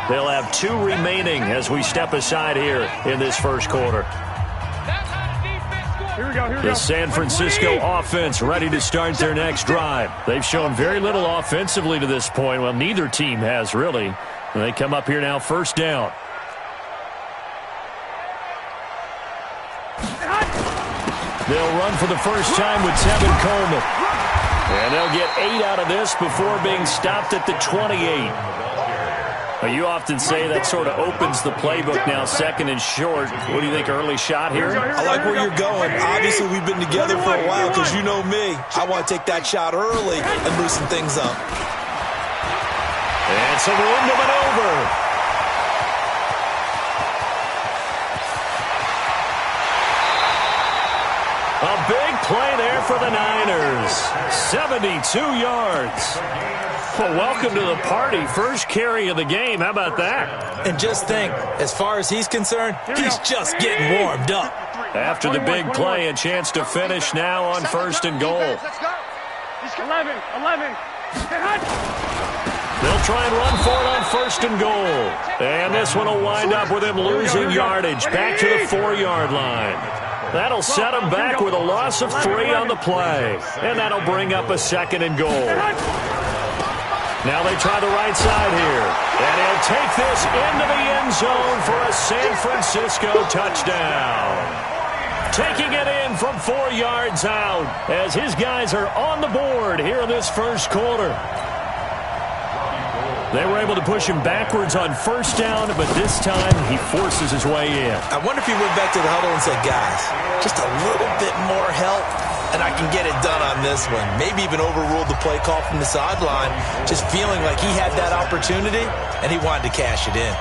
Speaker 1: They'll have 2 remaining as we step aside here in this first quarter.
Speaker 3: Here we go, here we go.
Speaker 1: The San Francisco offense ready to start their next drive. They've shown very little offensively to this point. Well, neither team has really. And they come up here now 1st down. They'll run for the first time with Tevin Coleman. And they'll get 8 out of this before being stopped at the 28. Well, you often say that sort of opens the playbook now, 2nd and short. What do you think, early shot here?
Speaker 2: I like where you're going. Obviously, we've been together for a while because you know me. I want to take that shot early and loosen things up.
Speaker 1: And some room to maneuver. A big play there for the Niners. 72 yards. Well, welcome to the party. First carry of the game. How about that?
Speaker 2: And just think, as far as he's concerned, he's just getting warmed up.
Speaker 1: After the big play, a chance to finish now on 1st and goal.
Speaker 5: Let's go. He's 11.
Speaker 1: They'll try and run for it on 1st and goal. And this one will wind up with him losing yardage back to the 4-yard line. That'll set them back with a loss of 3 on the play. And that'll bring up a 2nd and goal. Now they try the right side here. And he'll take this into the end zone for a San Francisco touchdown. Taking it in from 4 yards out as his guys are on the board here in this first quarter. They were able to push him backwards on first down, but this time he forces his way in.
Speaker 2: I wonder if he went back to the huddle and said, guys, just a little bit more help, and I can get it done on this one. Maybe even overruled the play call from the sideline, just feeling like he had that opportunity, and he wanted to cash it in.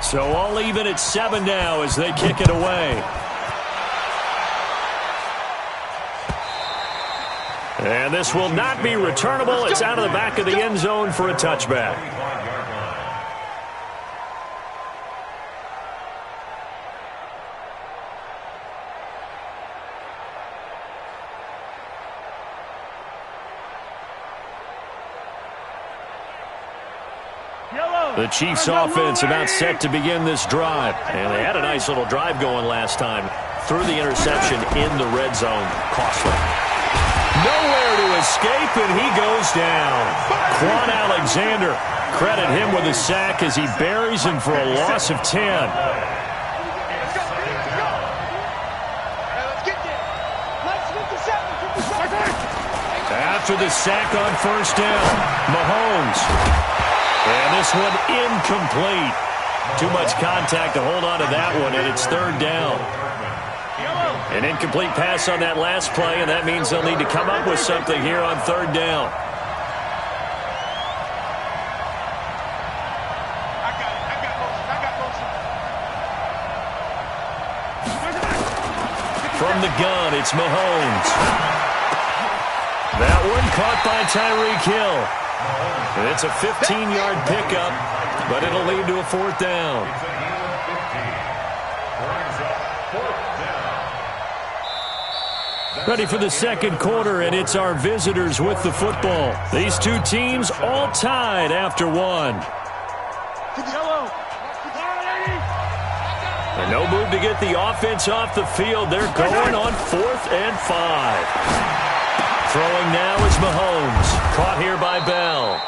Speaker 1: So all even at 7 now as they kick it away. And this will not be returnable. It's out of the back of the end zone for a touchback. The Chiefs offense about set to begin this drive. And they had a nice little drive going last time. Threw the interception in the red zone. Costly. Nowhere to escape, and he goes down. Quan Alexander, credit him with a sack as he buries him for a loss of 10. After the sack on first down, Mahomes. And this one incomplete. Too much contact to hold on to that one, and it's 3rd down. An incomplete pass on that last play, and that means they'll need to come up with something here on 3rd down. From the gun, it's Mahomes. That one caught by Tyreek Hill. It's a 15-yard pickup, but it'll lead to a 4th down. Ready for the second quarter, and it's our visitors with the football. These two teams all tied after 1. And no move to get the offense off the field. They're going on 4th and 5. Throwing now is Mahomes. Caught here by Bell.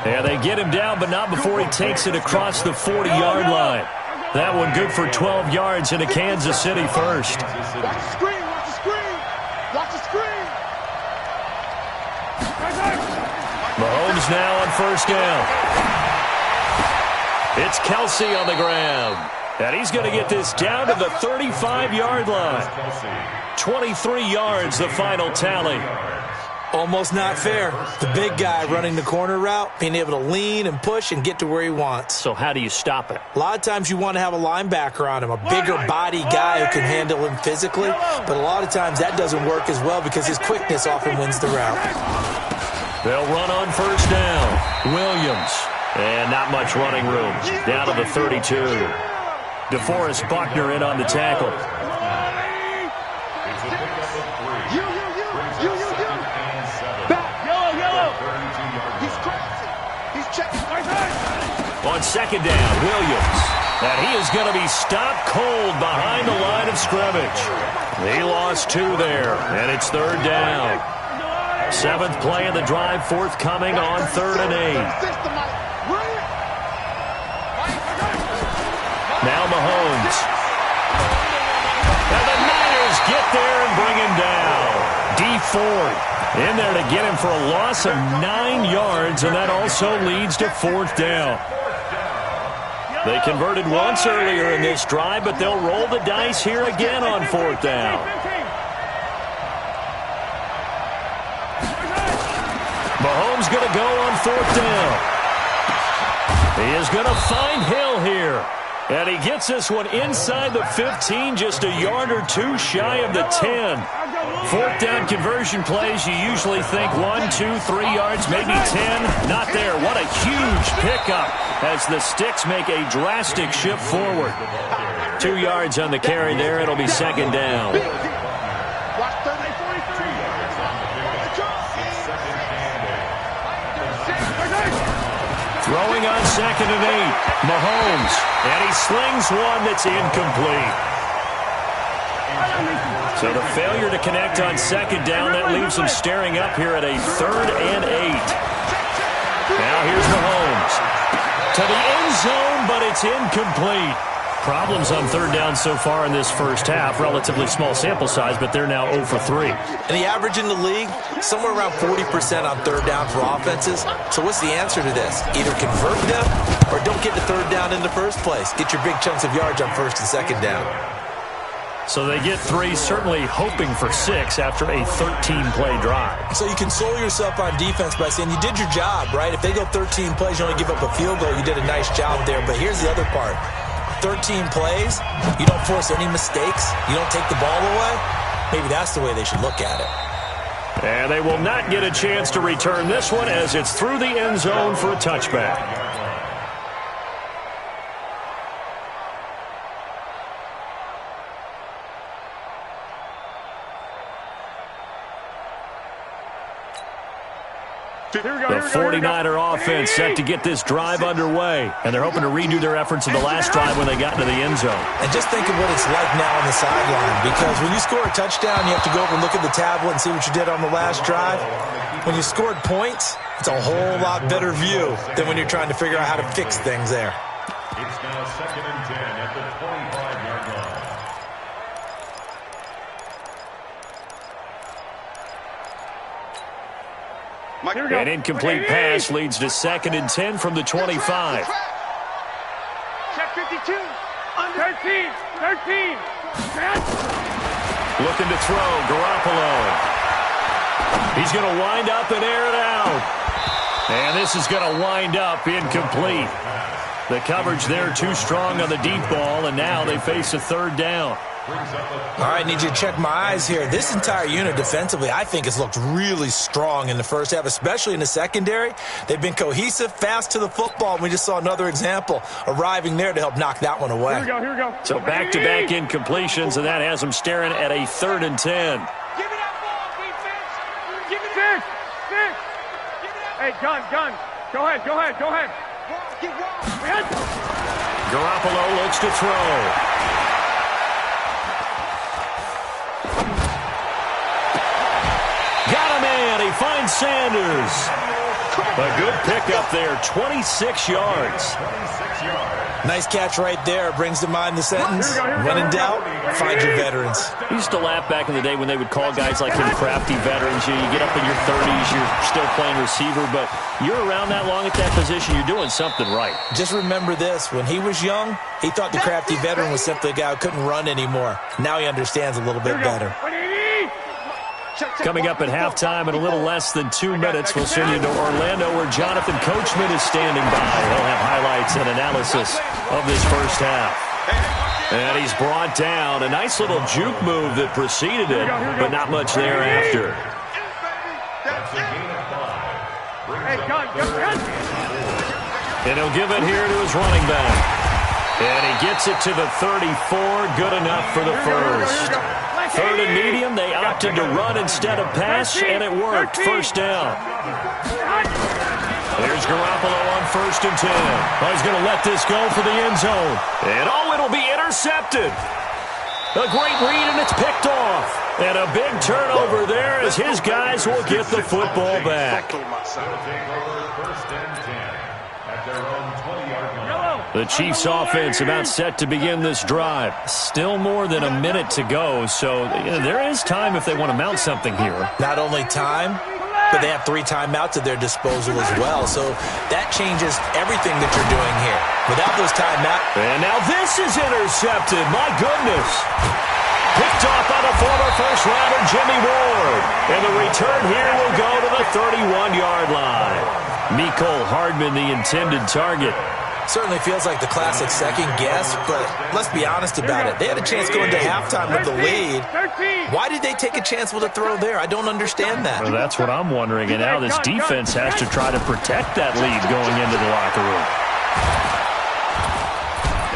Speaker 1: And they get him down, but not before he takes it across the 40-yard line. That one good for 12 yards into Kansas City first.
Speaker 5: Watch the screen, watch the screen. Watch the screen.
Speaker 1: Mahomes now on first down. It's Kelsey on the ground. And he's going to get this down to the 35-yard line. 23 yards, the final tally.
Speaker 2: Almost not fair. The big guy running the corner route, being able to lean and push and get to where he wants.
Speaker 1: So how do you stop it?
Speaker 2: A lot of times you want to have a linebacker on him, a bigger body guy who can handle him physically. But a lot of times that doesn't work as well because his quickness often wins the route.
Speaker 1: They'll run on first down. Williams. And not much running room. Down to the 32. DeForest Buckner in on the tackle. On second down, Williams. And he is going to be stopped cold behind the line of scrimmage. He lost 2 there, and it's 3rd down. 7th play of the drive, forthcoming on 3rd and 8. Now Mahomes. And the Niners get there and bring him down. D Ford in there to get him for a loss of 9 yards, and that also leads to 4th down. They converted once earlier in this drive, but they'll roll the dice here again on 4th down. Mahomes going to go on 4th down. He is going to find Hill here. And he gets this one inside the 15, just a yard or 2 shy of the 10. 4th down conversion plays, you usually think 1, 2, 3 yards, maybe 10. Not there. What a huge pickup as the Sticks make a drastic shift forward. 2 yards on the carry there. It'll be 2nd down. Throwing on 2nd and 8. Mahomes. And he slings one that's incomplete. So the failure to connect on 2nd down, that leaves him staring up here at a 3rd and 8. Now here's Mahomes. To the end zone, but it's incomplete. Problems on 3rd down so far in this first half. Relatively small sample size, but they're now 0 for 3.
Speaker 2: And the average in the league, somewhere around 40% on 3rd down for offenses. So what's the answer to this? Either convert them or don't get to 3rd down in the first place. Get your big chunks of yards on 1st and 2nd down.
Speaker 1: So they get 3, certainly hoping for 6 after a 13-play drive.
Speaker 2: So you console yourself on defense by saying you did your job, right? If they go 13 plays, you only give up a field goal, you did a nice job there. But here's the other part. 13 plays, you don't force any mistakes, you don't take the ball away. Maybe that's the way they should look at it.
Speaker 1: And they will not get a chance to return this one as it's through the end zone for a touchback. The 49er offense set to get this drive underway, and they're hoping to redo their efforts in the last drive when they got into the end zone.
Speaker 2: And just think of what it's like now on the sideline, because when you score a touchdown, you have to go over and look at the tablet and see what you did on the last drive. When you scored points, it's a whole lot better view than when you're trying to figure out how to fix things there.
Speaker 4: It's now 2nd and 10 at the 25-yard line.
Speaker 1: An incomplete pass leads to 2nd and 10 from the 25.
Speaker 5: Check 52. 13.
Speaker 1: Looking to throw, Garoppolo. He's going to wind up and air it out. And this is going to wind up incomplete. The coverage there too strong on the deep ball, and now they face a 3rd down.
Speaker 2: All right, need you to check my eyes here. This entire unit defensively, I think, has looked really strong in the first half, especially in the secondary. They've been cohesive, fast to the football. We just saw another example arriving there to help knock that one away.
Speaker 5: Here we go.
Speaker 1: So back-to-back incompletions, and that has them staring at a 3rd and 10.
Speaker 5: Give me that ball, defense. Give me that. Six. Hey, gun. Go ahead.
Speaker 1: Garoppolo looks to throw. Got a man. He finds Sanders. A good pickup there, 26 yards.
Speaker 2: Nice catch right there. Brings to mind the sentence, when in doubt, find your veterans.
Speaker 1: I used to laugh back in the day when they would call guys like him crafty veterans. You get up in your 30s, you're still playing receiver, but you're around that long at that position, you're doing something right.
Speaker 2: Just remember this. When he was young, he thought the crafty veteran was simply a guy who couldn't run anymore. Now he understands a little bit better.
Speaker 1: Coming up at halftime in a little less than 2 minutes, we'll send you to Orlando where Jonathan Coachman is standing by. He'll have highlights and analysis of this first half. And he's brought down. A nice little juke move that preceded it, but not much thereafter. And he'll give it here to his running back. And he gets it to the 34. Good enough for the first. 3rd and medium, they opted to run instead of pass, and it worked. First down. There's Garoppolo on 1st and 10. Oh, he's going to let this go for the end zone. And, it'll be intercepted. A great read, and it's picked off. And a big turnover there as his guys will get the football back. The Chiefs offense about set to begin this drive. Still more than a minute to go, so there is time if they want to mount something here.
Speaker 2: Not only time, but they have 3 timeouts at their disposal as well, so that changes everything that you're doing here. Without those timeouts.
Speaker 1: And now this is intercepted. My goodness. Picked off by the former first-rounder Jimmy Ward. And the return here will go to the 31-yard line. Mecole Hardman, the intended target.
Speaker 2: Certainly feels like the classic second guess, but let's be honest about it. They had a chance going to halftime with the lead. Why did they take a chance with a throw there? I don't understand that.
Speaker 1: Well, that's what I'm wondering, and now this defense has to try to protect that lead going into the locker room.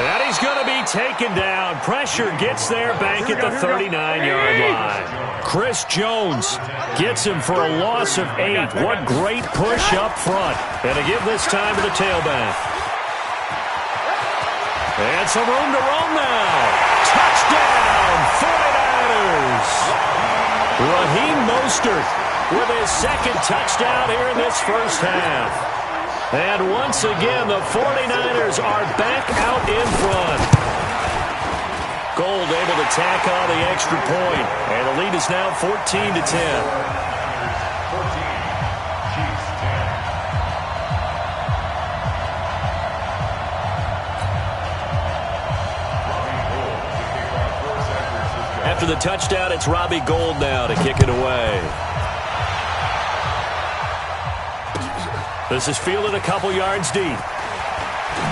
Speaker 1: And he's going to be taken down. Pressure gets there back at the 39-yard line. Chris Jones gets him for a loss of 8. What great push up front. And to give this time to the tailback. And some room to roam now. Touchdown, 49ers. Raheem Mostert with his second touchdown here in this first half. And once again, the 49ers are back out in front. Gold able to tack on the extra point. And the lead is now 14-10.
Speaker 4: 14, Chiefs 10.
Speaker 1: After the touchdown, it's Robbie Gould now to kick it away. This is fielded a couple yards deep.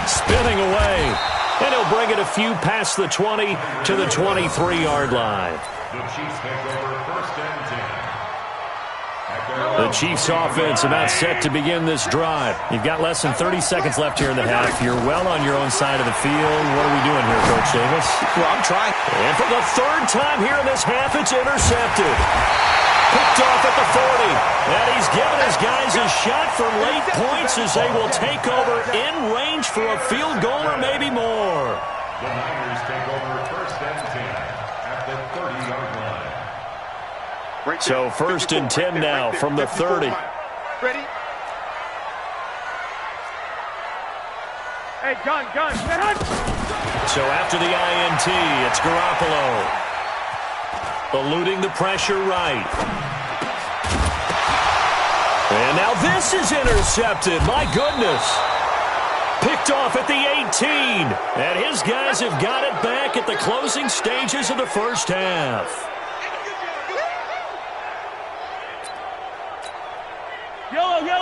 Speaker 1: Spinning away. And he'll bring it a few past the 20 to the 23-yard line.
Speaker 4: The Chiefs take over first and 10.
Speaker 1: The Chiefs offense about set to begin this drive. You've got less than 30 seconds left here in the half. You're well on your own side of the field. What are we doing here, Coach Davis?
Speaker 2: Well, I'm trying.
Speaker 1: And for the third time here in this half, it's intercepted. Picked off at the 40. And he's given his guys a shot for late points as they will take over in range for a field goal or maybe more.
Speaker 4: The Niners take over first and 10 at the 30-yard line.
Speaker 1: So first and 10 now from the 30.
Speaker 5: Ready? Hey, gun.
Speaker 1: So after the INT, it's Garoppolo. Eluding the pressure right. And now this is intercepted. My goodness. Picked off at the 18. And his guys have got it back at the closing stages of the first half.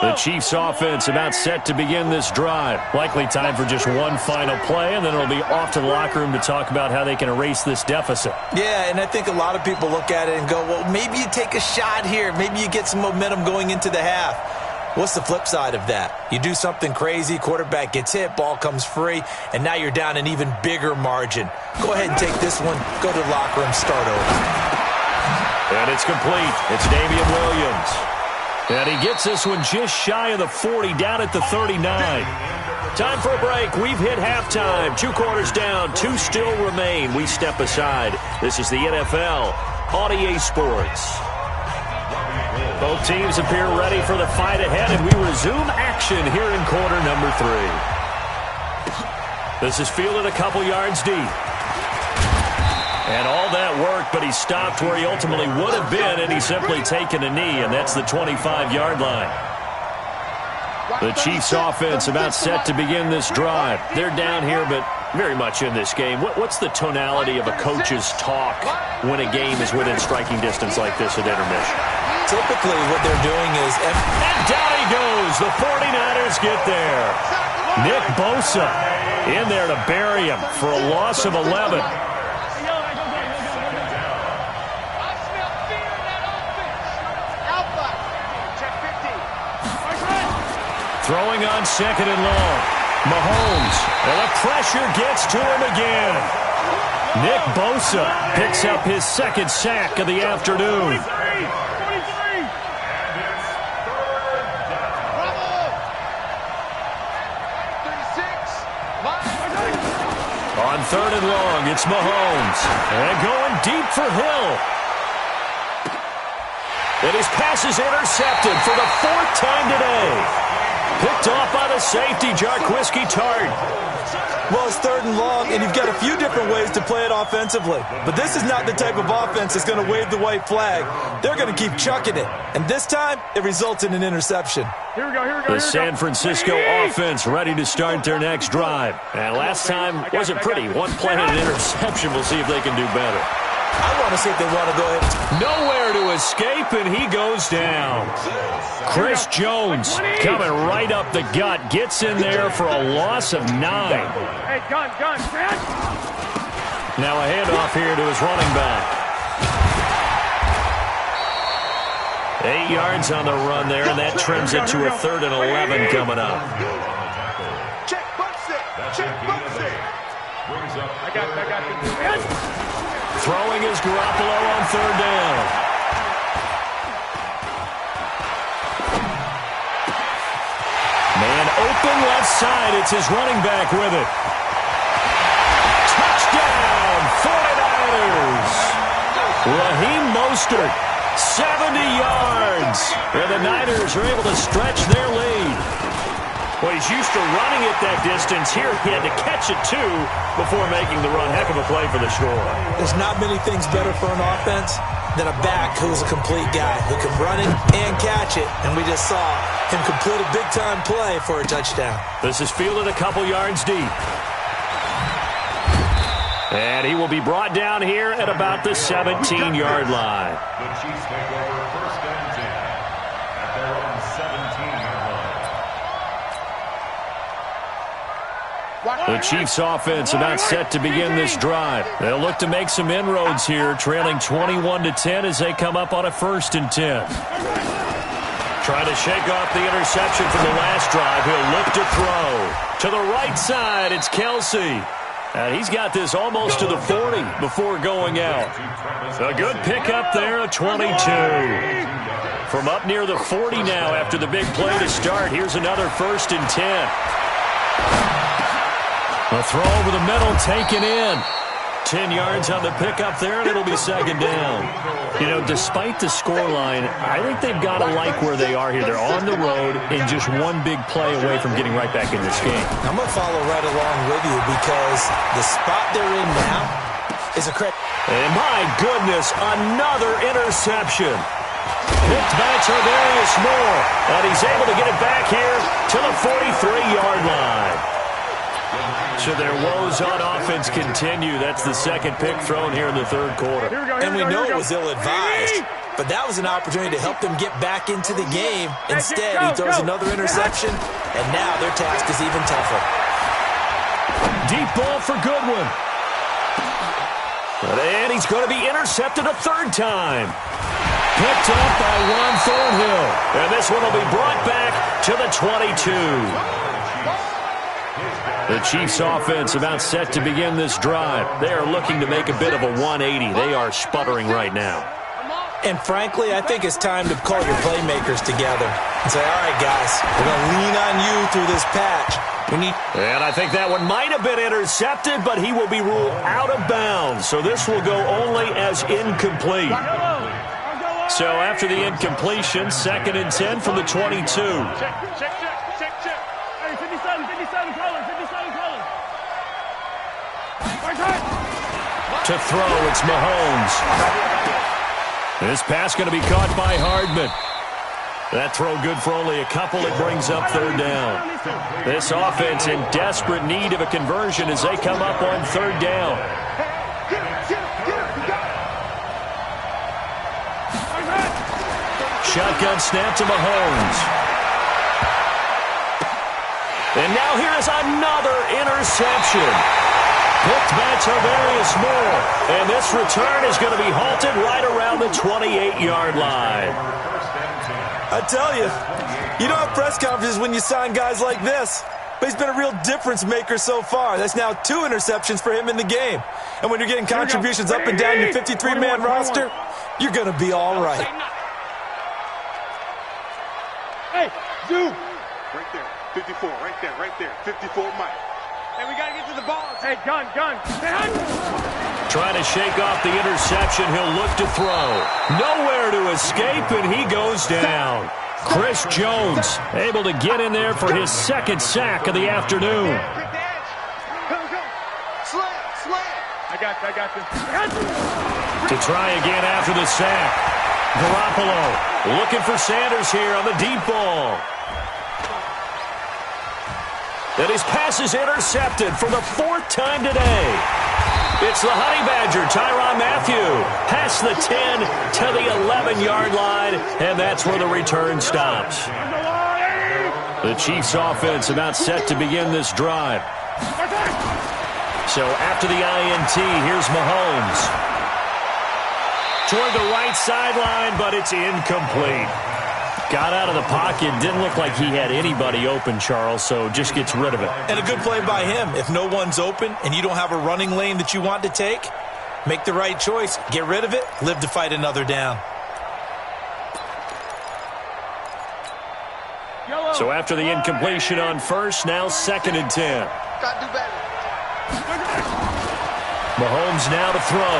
Speaker 1: The Chiefs offense about set to begin this drive. Likely time for just one final play, and then it'll be off to the locker room to talk about how they can erase this deficit.
Speaker 2: Yeah, and I think a lot of people look at it and go, well, maybe you take a shot here. Maybe you get some momentum going into the half. What's the flip side of that? You do something crazy, quarterback gets hit, ball comes free, and now you're down an even bigger margin. Go ahead and take this one, go to the locker room, start over.
Speaker 1: And it's complete. It's Damian Williams. And he gets this one just shy of the 40, down at the 39. Time for a break. We've hit halftime. 2 quarters down, 2 still remain. We step aside. This is the NFL on EA Sports. Both teams appear ready for the fight ahead, and we resume action here in quarter number 3. This is fielded a couple yards deep. And all that work, but he stopped where he ultimately would have been, and he's simply taken a knee, and that's the 25-yard line. The Chiefs offense about set to begin this drive. They're down here, but very much in this game. What's the tonality of a coach's talk when a game is within striking distance like this at intermission?
Speaker 2: Typically what they're doing is...
Speaker 1: And down he goes. The 49ers get there. Nick Bosa in there to bury him for a loss of 11. Throwing on second and long. Mahomes. And the pressure gets to him again. Nick Bosa picks up his second sack of the afternoon. On third and long, it's Mahomes. And going deep for Hill. And his pass is intercepted for the 4th time today. Picked off by the safety, Jarquiski Tart.
Speaker 2: Well, it's third and long, and you've got a few different ways to play it offensively. But this is not the type of offense that's going to wave the white flag. They're going to keep chucking it. And this time, it results in an interception.
Speaker 5: Here we go.
Speaker 1: The San Francisco offense ready to start their next drive. And last time wasn't pretty. One play and an interception. We'll see if they can do better.
Speaker 2: I want to see if they want to go ahead.
Speaker 1: Nowhere to escape, and he goes down. Chris Jones coming right up the gut. Gets in there for a loss of 9.
Speaker 5: Hey, gun.
Speaker 1: Now a handoff here to his running back. 8 yards on the run there, and that trims it to a 3rd and 11 coming up.
Speaker 5: Check, box it.
Speaker 4: brings up
Speaker 3: I got this.
Speaker 1: Throwing is Garoppolo on third down. Man open left side. It's his running back with it. Touchdown, 49ers. Raheem Mostert, 70 yards. And the Niners are able to stretch their lead. Well, he's used to running it that distance. Here he had to catch it, too, before making the run. Heck of a play for the score.
Speaker 2: There's not many things better for an offense than a back who's a complete guy who can run it and catch it. And we just saw him complete a big-time play for a touchdown.
Speaker 1: This is fielded a couple yards deep. And he will be brought down here at about the 17-yard line.
Speaker 4: the Chiefs take over first and 10 at their own 17-yard line.
Speaker 1: The Chiefs offense about set to begin this drive. They'll look to make some inroads here, trailing 21-10 as they come up on a 1st and 10. Trying to shake off the interception from the last drive. He'll look to throw. To the right side, it's Kelsey. And he's got this almost to the 40 before going out. A good pickup there, a 22. From up near the 40 now after the big play to start. Here's another 1st and 10. A throw over the middle, taken in. 10 yards on the pickup there, and it'll be 2nd down. You know, despite the scoreline, I think they've got to like where they are here. They're on the road and just one big play away from getting right back in this game.
Speaker 2: I'm going to follow right along with you because the spot they're in now is a credit.
Speaker 1: And my goodness, another interception. Picked by Tardarius Moore, and he's able to get it back here to the 43-yard line. So their woes on offense continue. That's the 2nd pick thrown here in the 3rd quarter.
Speaker 2: And we know it was ill-advised, but that was an opportunity to help them get back into the game. Instead, he throws another interception, and now their task is even tougher.
Speaker 1: Deep ball for Goodwin. And he's going to be intercepted a 3rd time. Picked up by Juan Thornhill. And this one will be brought back to the 22. The Chiefs offense about set to begin this drive. They are looking to make a bit of a 180. They are sputtering right now.
Speaker 2: And frankly, I think it's time to call your playmakers together and say, all right, guys, we're going to lean on you through this patch.
Speaker 1: And I think that one might have been intercepted, but he will be ruled out of bounds. So this will go only as incomplete. So after the incompletion, 2nd and 10 from the 22.
Speaker 3: Check. Hey, 57 colors.
Speaker 1: To throw, it's Mahomes. This pass going to be caught by Hardman. That throw good for only a couple. It brings up 3rd down. This offense in desperate need of a conversion as they come up on 3rd down. Shotgun snap to Mahomes. And now here is another interception. Picked by Tardarius Moore. And this return is going to be halted right around the 28-yard line.
Speaker 2: I tell you, you don't have press conferences when you sign guys like this. But he's been a real difference maker so far. That's now 2 interceptions for him in the game. And when you're getting contributions up and down your 53-man roster, you're going to be all right.
Speaker 3: Hey, zoom. Right there. 54, right there. 54, Mike. Hey, we got to get to the ball. Hey, gun.
Speaker 1: Trying to shake off the interception. He'll look to throw. Nowhere to escape, and he goes down. Chris Jones able to get in there for his 2nd sack of the afternoon.
Speaker 3: I got this.
Speaker 1: To try again after the sack. Garoppolo looking for Sanders here on the deep ball. And his pass is intercepted for the 4th time today. It's the Honey Badger, Tyrann Mathieu, past the 10 to the 11-yard line, and that's where the return stops. The Chiefs offense about set to begin this drive. So after the INT, here's Mahomes. Toward the right sideline, but it's incomplete.
Speaker 8: Got out of the pocket. Didn't look like he had anybody open, Charles, so just gets rid of it.
Speaker 2: And a good play by him. If no one's open and you don't have a running lane that you want to take, make the right choice. Get rid of it. Live to fight another down.
Speaker 8: So after the incompletion on first, now 2nd and 10.
Speaker 5: Gotta do better.
Speaker 8: Mahomes now to throw.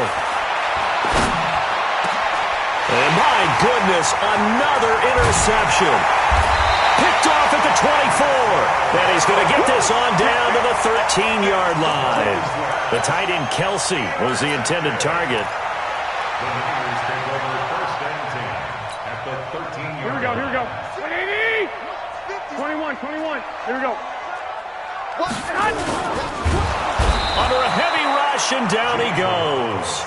Speaker 8: And my goodness, another interception. Picked off at the 24. And he's going to get this on down to the 13-yard line. The tight end Kelsey was the intended target.
Speaker 4: The Niners take over 1st and 10 at the 13-yard line.
Speaker 3: Here we go. 21. Here we go.
Speaker 8: Under a heavy rush, and down he goes.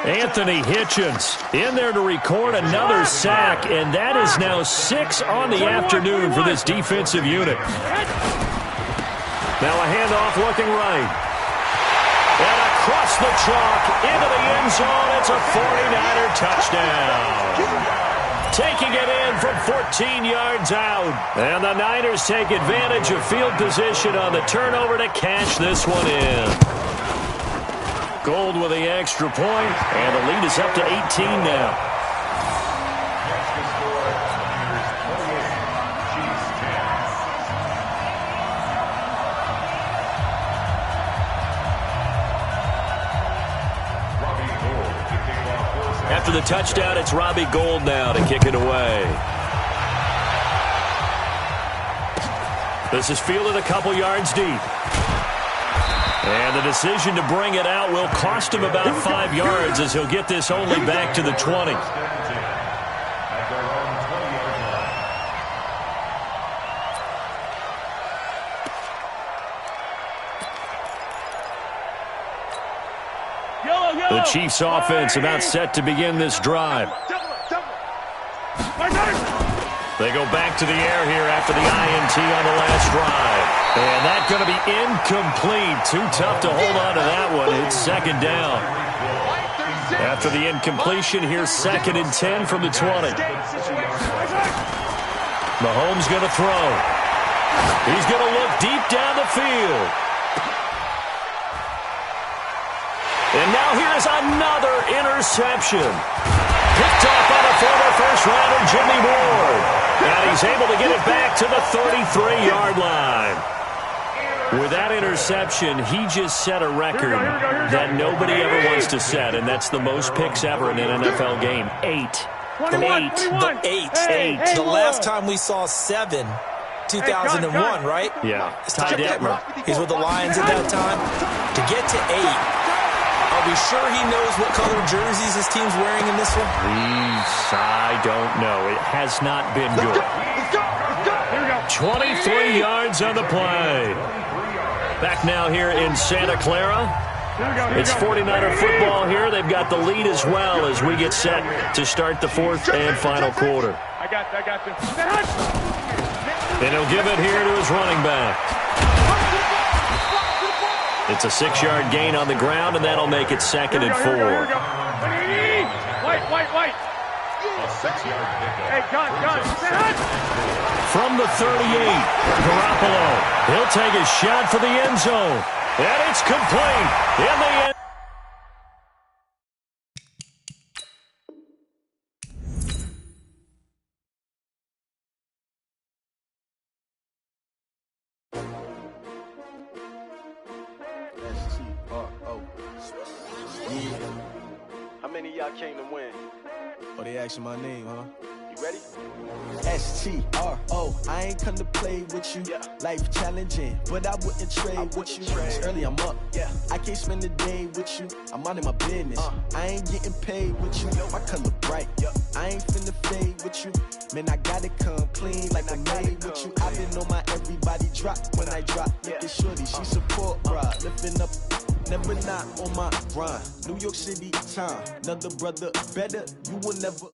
Speaker 8: Anthony Hitchens in there to record another sack, and that is now 6 on the afternoon for this defensive unit. Now a handoff looking right. And across the chalk into the end zone. It's a 49er touchdown. Taking it in from 14 yards out. And the Niners take advantage of field position on the turnover to cash this one in. Gold with the extra point, and the lead is up to 18 now.
Speaker 4: That's the score. Niners 28, Chiefs 10. Robbie Gould to kick off this.
Speaker 8: After the touchdown, it's Robbie Gould now to kick it away. This is fielded a couple yards deep. And the decision to bring it out will cost him about 5 yards as he'll get this only back to the 20.
Speaker 4: At their own 20-yard line.
Speaker 8: The Chiefs offense about set to begin this drive. They go back to the air here after the INT on the last drive. And that's going to be incomplete. Too tough to hold on to that one. It's 2nd down. After the incompletion, here's 2nd and 10 from the 20. Mahomes going to throw. He's going to look deep down the field. And now here's another interception. Picked off by the former first-rounder Jimmy Ward. And he's able to get it back to the 33-yard line. With that interception, he just set a record that nobody ever wants to set, and that's the most picks ever in an NFL game. 8.
Speaker 2: The last time we saw 7, 2001, right?
Speaker 8: Yeah.
Speaker 2: Ty Detmer. He's with the Lions at that time. To get to 8, are we sure he knows what color jerseys his team's wearing in this one?
Speaker 8: I don't know. It has not been good. 23 yards on the play. Back now here in Santa Clara. It's 49er football here. They've got the lead as well as we get set to start the 4th and final quarter.
Speaker 3: I got this.
Speaker 8: And he'll give it here to his running back. It's a 6-yard gain on the ground, and that'll make it 2nd and 4.
Speaker 3: White.
Speaker 4: A 6-yard pickup.
Speaker 3: Hey, gun.
Speaker 8: From the 38, Garoppolo. He'll take a shot for the end zone. And it's complete in the end.
Speaker 6: How many of y'all came to win?
Speaker 9: Oh, they asking my name, huh?
Speaker 6: You ready?
Speaker 9: S-T-R-O, I ain't come to play with you. Life challenging, but I wouldn't trade with you. It's early, I'm up. I can't spend the day with you. I'm out of my business. I ain't getting paid with you. My color bright. I ain't finna fade with you. Man, I gotta come clean like I made with you. I've been on my everybody drop when I drop. Look at shorty, she support, bruh. Lifting up, never not on my grind. New York City time, another brother better. You will never.